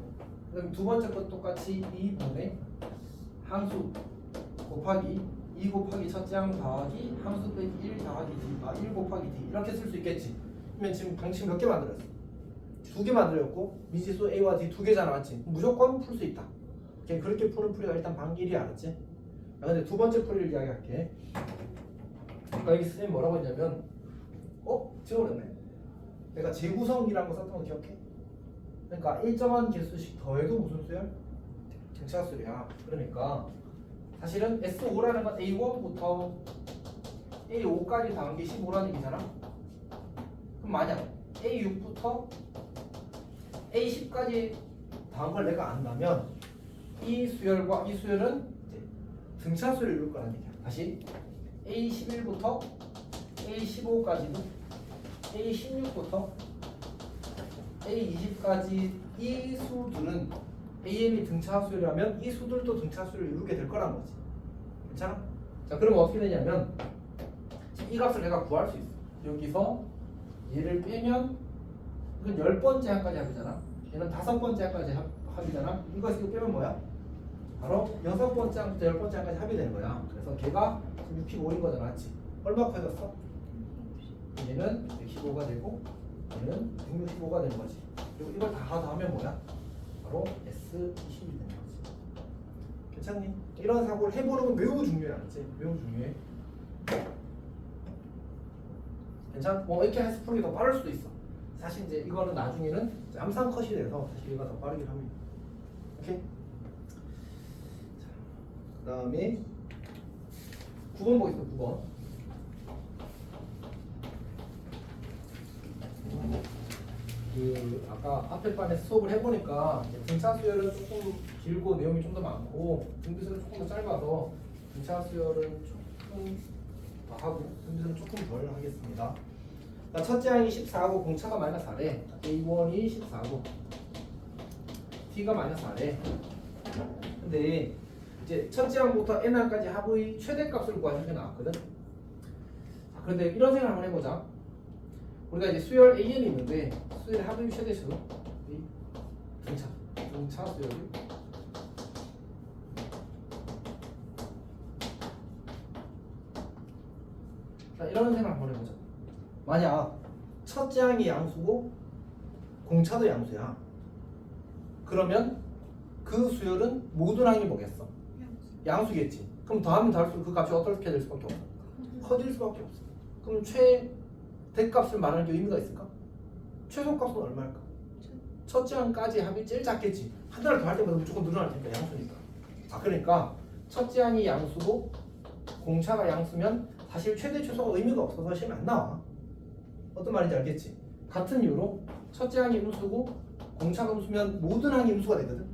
그다음 두 번째 것 똑같이 2분의 항수 곱하기 2 곱하기 첫째 항 더하기 항수 빼기 1 더하기 D 1 곱하기 D 이렇게 쓸 수 있겠지. 그러면 지금 방식 몇 개 만들었어? 2개 만들었고 미지수 A와 D 2개잖아, 맞지? 무조건 풀 수 있다. 그렇게 푸는 풀이가 일단 방일이 알았지? 근데 두 번째 풀이를 이야기할게. 그러니까 여기 선생님 뭐라고 했냐면 지워버렸네. 내가 재구성이라는 거 썼던 거 기억해? 그러니까 일정한 개수씩 더해도 무슨 수열? 등차 수열이야. 그러니까 사실은 S5라는 건 A1부터 A5까지 더한 게 15라는 얘기잖아. 그럼 만약 A6부터 A10까지 더한 걸 내가 안다면 이 수열과 이 수열은 등차 수열을 이룰 거라는 얘기야. 다시 A11부터 A15까지도 A16부터 A20까지 이 수들은 AM이 등차 수열이라면 이 수들도 등차 수열을 이루게 될 거란 거지. 괜찮아? 자, 그러면 어떻게 되냐면 이 값을 내가 구할 수 있어. 여기서 얘를 빼면 이건 10번째 항까지 합이잖아. 얘는 5번째 항까지 합이잖아. 이거 빼면 뭐야? 바로 6번째 항부터 10번째 항까지 합이 되는 거야. 그래서 걔가 65인 거잖아, 맞지? 얼마 커졌어? 얘는 115가 되고 얘는 165가 되는 거지. 그리고 이걸 다 하면 뭐야? 바로 S20이 되는 거지. 괜찮니? 이런 사고를 해보는 건 매우 중요해, 알았지? 매우 중요해. 괜찮? 이렇게 해서 풀기 더 빠를 수도 있어. 사실 이제 이거는 나중에는 암산 컷이 돼서 사실 얘가 더 빠르긴 합니다. 오케이? 그 다음에 9번 보겠습니다. 9번. 아까 앞에 반에 수업을 해보니까 등차 수열은 조금 길고 내용이 좀 더 많고 등비수는 조금 더 짧아서 등차 수열은 조금 더 하고 등비수는 조금 덜 하겠습니다. 첫째 항이 14고 공차가 마이너스 4래. A1이 14고 T가 마이너스 4래. 근데 이제 첫째 항부터 N항까지 합의 최대값을 구하는 게 나왔거든. 그런데 이런 생각을 한번 해보자. 우리가 이제 수열 AN이 있는데 수열의 합의 최대수 이 등차 수열이 자 이런 생각을 한번 해보자. 만약 첫째 항이 양수고 공차도 양수야. 그러면 그 수열은 모든 항이 뭐겠어? 양수겠지. 그럼 더하면 더할수록 그 값이 어떻게 될 수밖에 없어? 커질 수밖에 없어. 그럼 최대값을 말하는 게 의미가 있을까? 최소값은 얼마일까? 첫째 항까지 합이 제일 작겠지. 하나를 더할 때마다 무조건 늘어날 테니까 양수니까. 그러니까 첫째 항이 양수고 공차가 양수면 사실 최대 최소가 의미가 없어서 시험에 안 나와. 어떤 말인지 알겠지? 같은 이유로 첫째 항이 음수고 공차가 음수면 모든 항이 음수가 되거든.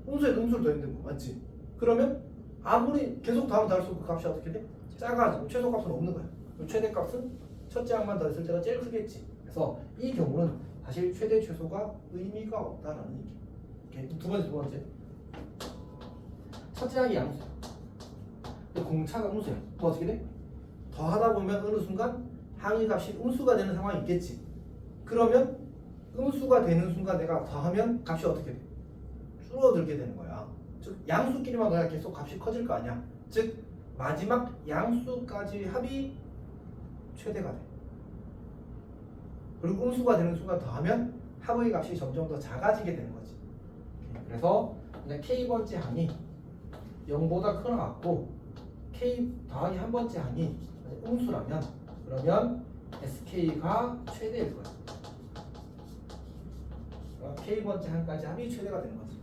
음수에 음수를 더했는데 뭐 맞지? 그러면 아무리 계속 더하면 더할수록 그 값이 어떻게 돼? 작아지고 최소값은 없는 거야. 최대값은 첫째 항만 더했을 때가 제일 크겠지. 그래서 이 경우는 사실 최대 최소가 의미가 없다라는 얘기. 두 번째. 첫째 항이 양수야. 근데 공차가 음수야. 또 어떻게 돼? 더하다 보면 어느 순간 항의 값이 음수가 되는 상황이 있겠지. 그러면 음수가 되는 순간 내가 더하면 값이 어떻게 돼? 줄어들게 되는 거야. 즉 양수끼리만 더해야 계속 값이 커질 거 아니야. 즉 마지막 양수까지 합이 최대가 돼. 그리고 음수가 되는 순간 더하면 합의 값이 점점 더 작아지게 되는 거지. 그래서 그냥 K번째 항이 0보다 큰 것 같고 K 더하기 한 번째 항이 음수라면 그러면 SK가 최대일 거야. 그러니까 K번째 항까지 합이 최대가 되는 거지.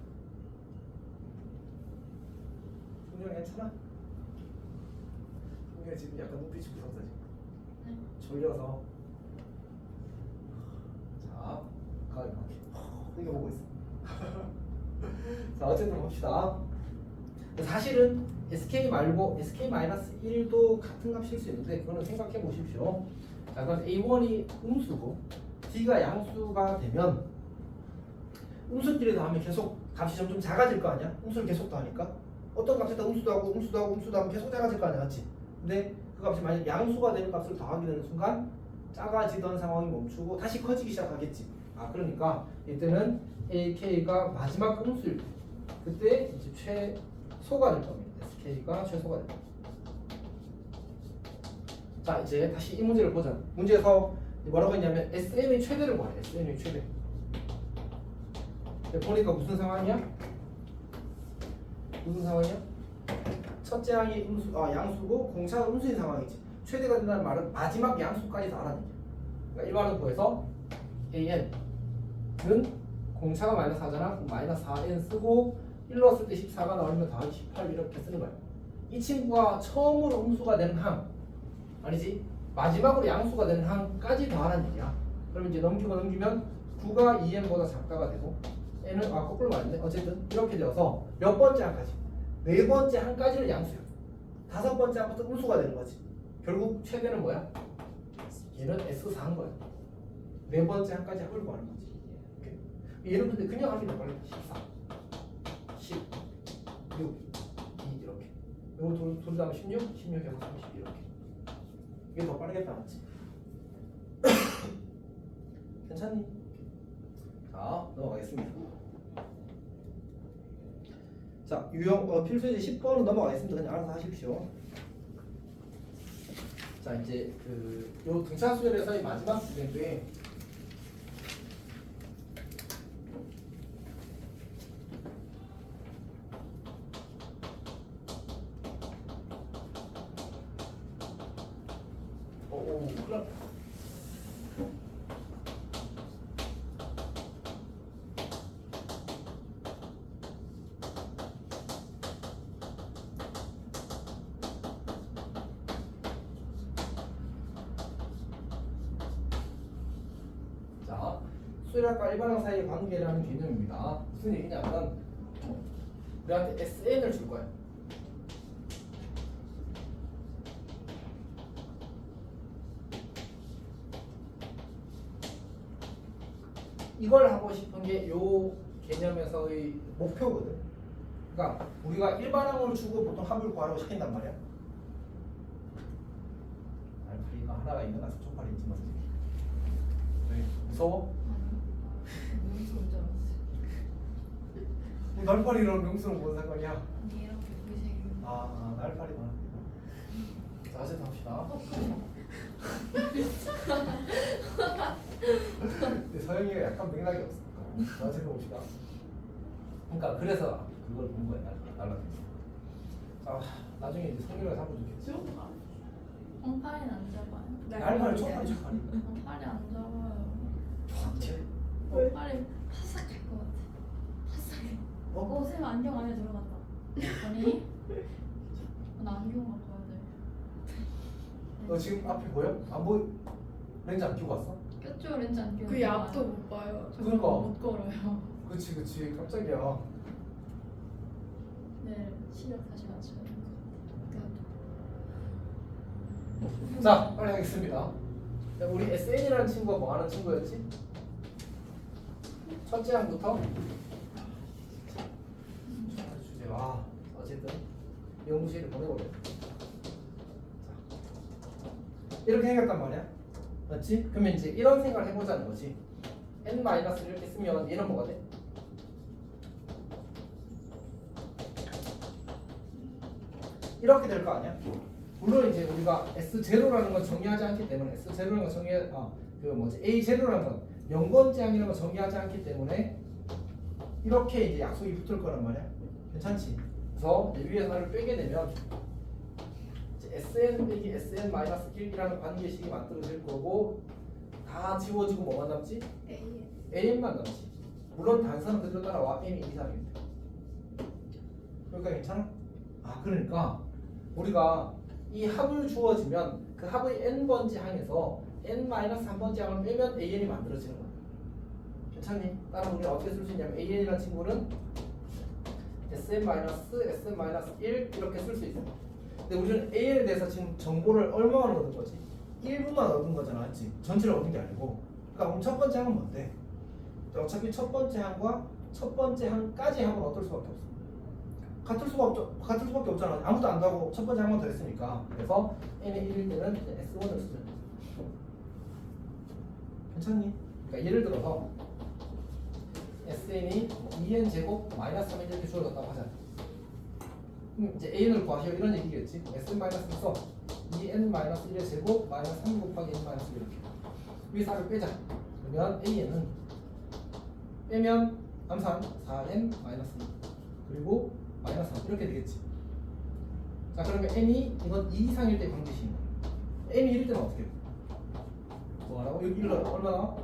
승준이 괜찮아? 승준이 지금 약간 눈빛이 무섭다 지금. 졸려서. 자, 가을 이렇게 이거 보고 있어. 자, 어쨌든 봅시다. 사실은 SK 말고 SK-1도 같은 값일 수 있는데 그거는 생각해 보십시오. 자, 그럼 A1이 음수고 D가 양수가 되면 음수끼리 더하면 계속 값이 점점 작아질 거 아니야? 음수를 계속 더하니까 어떤 값에다 음수도 하고 하면 계속 작아질 거 아니야, 맞지? 근데 그 값이 만약 양수가 되는 값을 더하게 되는 순간 작아지던 상황이 멈추고 다시 커지기 시작하겠지. 그러니까 이때는 AK가 마지막 음수일 때 그때 이제 최소가 될 겁니다. SK가 최소가 될 겁니다. 자, 이제 다시 이 문제를 보자. 문제에서 뭐라고 했냐면 SN의 최대를 구하래. SN의 최대. 보니까 무슨 상황이야? 무슨 상황이야? 첫째 항이 양수고 공차가 음수인 상황이지. 최대가 된다는 말은 마지막 양수까지 다라는 얘기야. 그러니까 일반으로 구해서 AN은 공차가 마이너스 4잖아. 그럼 마이너스 4N 쓰고 1 넣었을 때 14가 나오면 더하기 18 이렇게 쓰는 거야. 이 친구가 처음으로 음수가 되는 항 아니지 마지막으로 양수가 되는 항까지 더하라는 얘기야. 그럼 이제 넘기면 9가 2n보다 작다가 되고 n은 거꾸로 맞는데 어쨌든 이렇게 되어서 몇 번째 항까지? 네 번째 항까지는 양수야. 다섯 번째 항부터 음수가 되는 거지. 결국 최대는 뭐야? 얘는 S4인 거야. 네 번째 항까지 합을 구하는 거지. 오케이. 얘는 근데 그냥 합니다. 빨리 14, 10, 6, 2 이렇게. 이거 둘 다 16, 16에서 30 이렇게. 이게 더 빠르겠다, 맞지? 괜찮니? 자, 넘어가겠습니다. 자, 유형 필수지 10번은 넘어가겠습니다. 그냥 알아서 하십시오. 자, 이제 요 등차 수열에서의 마지막 주제인데 그럼 자, 수열학과 일반항 사이의 관계라는 개념입니다. 무슨 얘기냐면 우리한테 SN을 줄 거야. 이걸 하고 싶은 게 요 개념에서의 목표거든. 그러니까 우리가 일반항을 주고 보통 합을 구하라고 시킨단 말이야. 날파리가 하나가 있는 가서 쪽팔이 있지만 왜 무서워? 무서운 줄 알았어. 뭐 날파리랑 명수는 뭔 상관이야? 이게 이렇게 보이세요? 날파리만. 자, 이제 갑시다. 근데 서영이가 약간 맥락이 없어. 자, 이제 봅시다. 그러니까 그래서 그걸 본 거야. 날라서. 자, 나중에 이제 성유가 잡으면 좋겠지. 팔이 안 잡아요? 날파리 쪽팔이. 팔이 안 잡아요. 어째? 팔이 파삭할 것 같아. 파삭해. 어? 쌤 안경 안에 들어갔다. 아니? 나 안경 갖고 와야 돼. 너 지금 앞이 보여? 안 보여? 렌즈 안 끼고 왔어? 꼈죠? 렌즈 안 끼고. 그 앞도 못 봐요. 그러니까. 못 걸어요. 그치 깜짝이야. 네, 시력 다시 맞춰야 될 것 같아. 자, 빨리 하겠습니다. 자, 우리 SN이라는 친구가 뭐 하는 친구였지? 첫째 항부터 주제 어쨌든 연구실에 보내버려. 이렇게 생겼단 말이야. 맞지? 그러면 이제 이런 생각을 해보자는 거지. n-를 이렇게 쓰면 얘는 뭐가 돼? 이렇게 될 거 아니야? 물론 이제 우리가 S0라는 건 정의하지 않기 때문에 S0라는 건 A0라는 건 0번째 항이라는 건 정의하지 않기 때문에 이렇게 이제 약속이 붙을 거란 말이야. 괜찮지? 그래서 위에서 하나를 빼게 되면 이제 SN 빼기 SN-1이라는 관계식이 만들어질 거고 다 지워지고 뭐만 남지? AN만 남지. 물론 단서는 그대로 따라와. N이 이상입니다. 그러니까 괜찮아? 그러니까 우리가 이 합을 주어지면 그 합의 n번째 항에서 n-3번째 항을 빼면 AN이 만들어지는 거야. 괜찮니? 따라 우리가 어떻게 쓸 수 있냐면 AN이라는 친구는 SM-SM-1 이렇게 쓸 수 있어. 근데 우리는 AN에 대해서 지금 정보를 얼마나 얻은 거지? 1분만 얻은 거잖아, 맞지? 전체를 얻은 게 아니고. 그러니까 그럼 첫 번째 항은 뭔데? 어차피 첫 번째 항과 첫 번째 항까지 항은 어떨 수밖에 없어. 같을 수밖에 없잖아. 아무도 안 가고 첫 번째 한 번 더 했으니까. 그래서 n이 1일 때는 S1을 쓰면 돼. 괜찮니? 그러니까 예를 들어서 SN이 2n 제곱 마이너스 3이 이렇게 주어졌다고 하자. 이제 an을 구하시오 이런 얘기겠지. sn 마이너스 써 2n 마이너스 1의 제곱 마이너스 3 곱하기 n 마이너스 이렇게. 위에서 하를 빼자. 그러면 an은 빼면 암산 4n 마이너스 2 그리고 마이너스 3 이렇게 되겠지. 자, 그러면 n이 이건 2 이상일 때 관계식인 거야. n이 1일 때는 어떻게 돼? 뭐라고? 여기 1 넣어. 얼마나?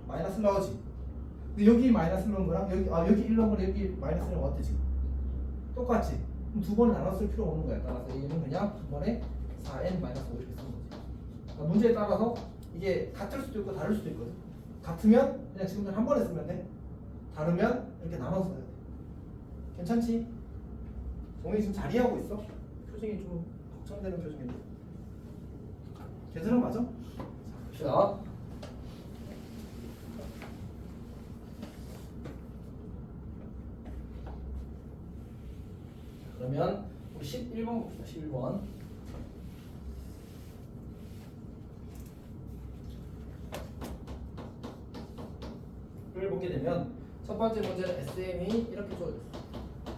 마이너스 나오지. 근데 여기 마이너스 넣은 거랑 여기 1 넣은 거랑 여기 마이너스 넣은 거 어때 지금? 똑같지? 그럼 두 번에 나눠 쓸 필요가 없는 거야. 따라서 얘는 그냥 한 번에 4n 마이너스 5 이렇게 쓰는 거지. 그러니까 문제에 따라서 이게 같을 수도 있고 다를 수도 있거든. 같으면 그냥 지금부터 한 번에 쓰면 돼. 다르면 이렇게 나눠서 써야 돼. 괜찮지? 동이 지금 잘 이해하고 있어? 표정이 좀 걱정되는 표정인데. 괜찮은 거 맞아? 자, 봅시다. 그러면 우리 11번 봅시다. 11번. 를 보게 되면 첫 번째 문제는 SM이 이렇게 줘있어.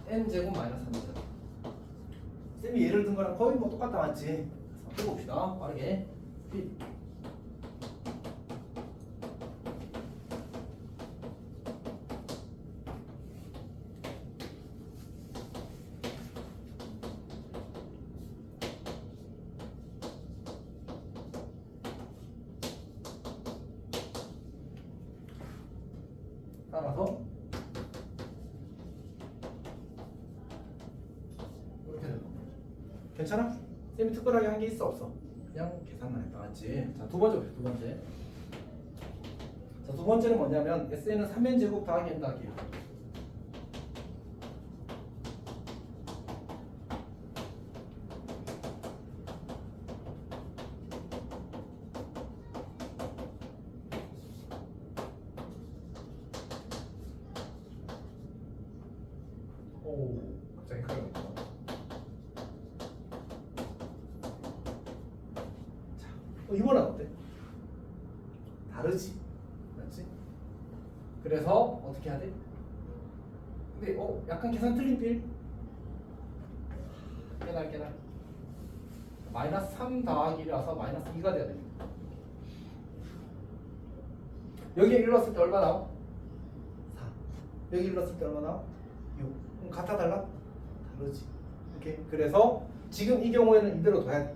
n제곱 마이너스 3이잖아. 쌤이 예를 든 거랑 거의 뭐 똑같다 맞지? 해봅시다. 빠르게. 따라서 이렇게 되는 거. 괜찮아? 쌤이 특별하게 한 게 있어 없어? 그냥 계산만 했다 맞지? 자, 두 번째. 자, 두 번째는 뭐냐면 SN은 3n 제곱 더하기 n 더하기 1. 오, 갑자기 칼을 먹다. 자, 이번엔 어때? 다르지. 맞지? 그래서 어떻게 해야 돼? 근데 약간 계산 틀린 필? 깨달. 마이너스 3 더하기라서 마이너스 2가 돼야 됩니다. 여기에 1 넣었을 때 얼마 나와? 4. 여기 1 넣었을 때 얼마 나와? 6. 그럼 같아 달라? 다르지. 이렇게. 그래서 지금 이 경우에는 이대로 둬야 돼.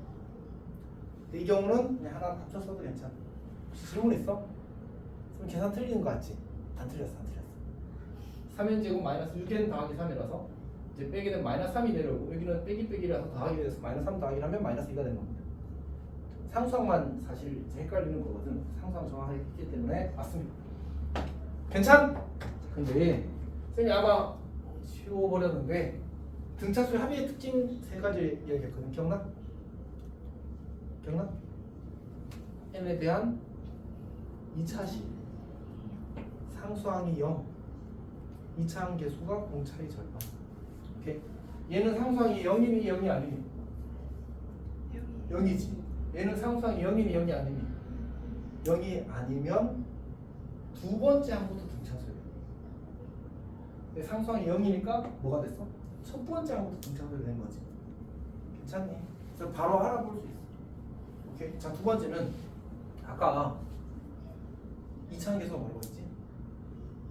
근데 이 경우는 그냥 하나 합쳤어도 괜찮아. 혹시 질문 있어? 그럼 계산 틀리는 거 같지? 안 틀렸어. 3n 제곱 마이너스 6n 더하기 3이라서 이제 빼게 되면 마이너스 3이 내려오고 여기는 빼기라서 더하기 돼서 마이너스 3 더하기 하면 마이너스 2가 되는 겁니다. 상수항만 사실 이제 헷갈리는 거거든. 상수항 정확하게 했기 때문에 맞습니다. 괜찮? 근데 쌤이 아마 지워버렸는데 등차수의 합의의 특징 3가지 이야기했거든. 기억나? n에 대한 2차식 상수항이 0 2차항 계수가 공차의 절반. 오케이. 얘는 상수항이 0이니 0이 아니니? 0이지. 얘는 상수항이 0이니 0이 아니니? 0이 아니면 두 번째 항부터 등차수예요. 근데 상수항이 0이니까 뭐가 됐어? 첫 번째 항부터 등차수가 된 거지. 괜찮니? 그래서 바로 알아볼 수 있어. 오케이. 자, 두 번째는 아까 2차항 계수가 뭐라고 했지?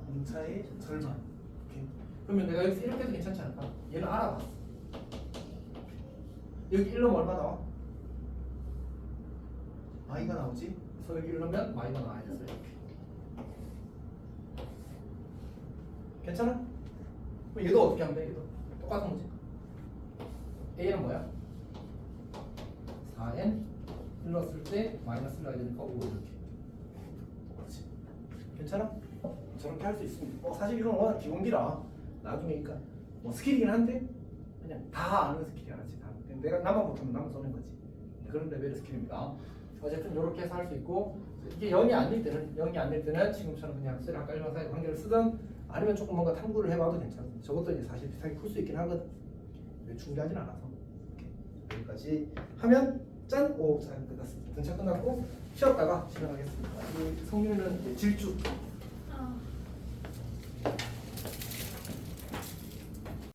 공차의 절반. 오케이. 그러면 내가 여기서 이렇게 해도 괜찮지 않을까? 얘는 알아봤어. 여기 1 넣으면 얼마 나와? i가 나오지? 그래서 여기 1 넣으면 i가 나와야 됐어. 이렇게. 괜찮아? 그럼 얘도 어떻게 하면 돼? 얘도 똑같은 거지. a는 뭐야? 4n 1 넣었을 때 마이너스를 해야 되니까 5 이렇게. 똑같이. 괜찮아? 저렇게 할 수 있습니다. 사실 이건 워낙 기본기라 나중에 그러니까 뭐 스킬이긴 한데 그냥 다 아는 스킬이 하나지. 다. 내가 나만 못하면 나만 쏘는 거지. 그런 레벨의 스킬입니다. 어쨌든 이렇게 해서 할 수 있고 이게 0이 아닐 때는 지금처럼 그냥 셀 아까 사이 관계를 쓰든 아니면 조금 뭔가 탐구를 해봐도 괜찮습니다. 저것도 이제 사실 비슷하게 풀 수 있긴 하거든. 근데 중요하진 않아서 여기까지 하면 짠! 오, 잘 끝났습니다. 등차 끝났고 쉬었다가 진행하겠습니다. 이 성윤이는 질주.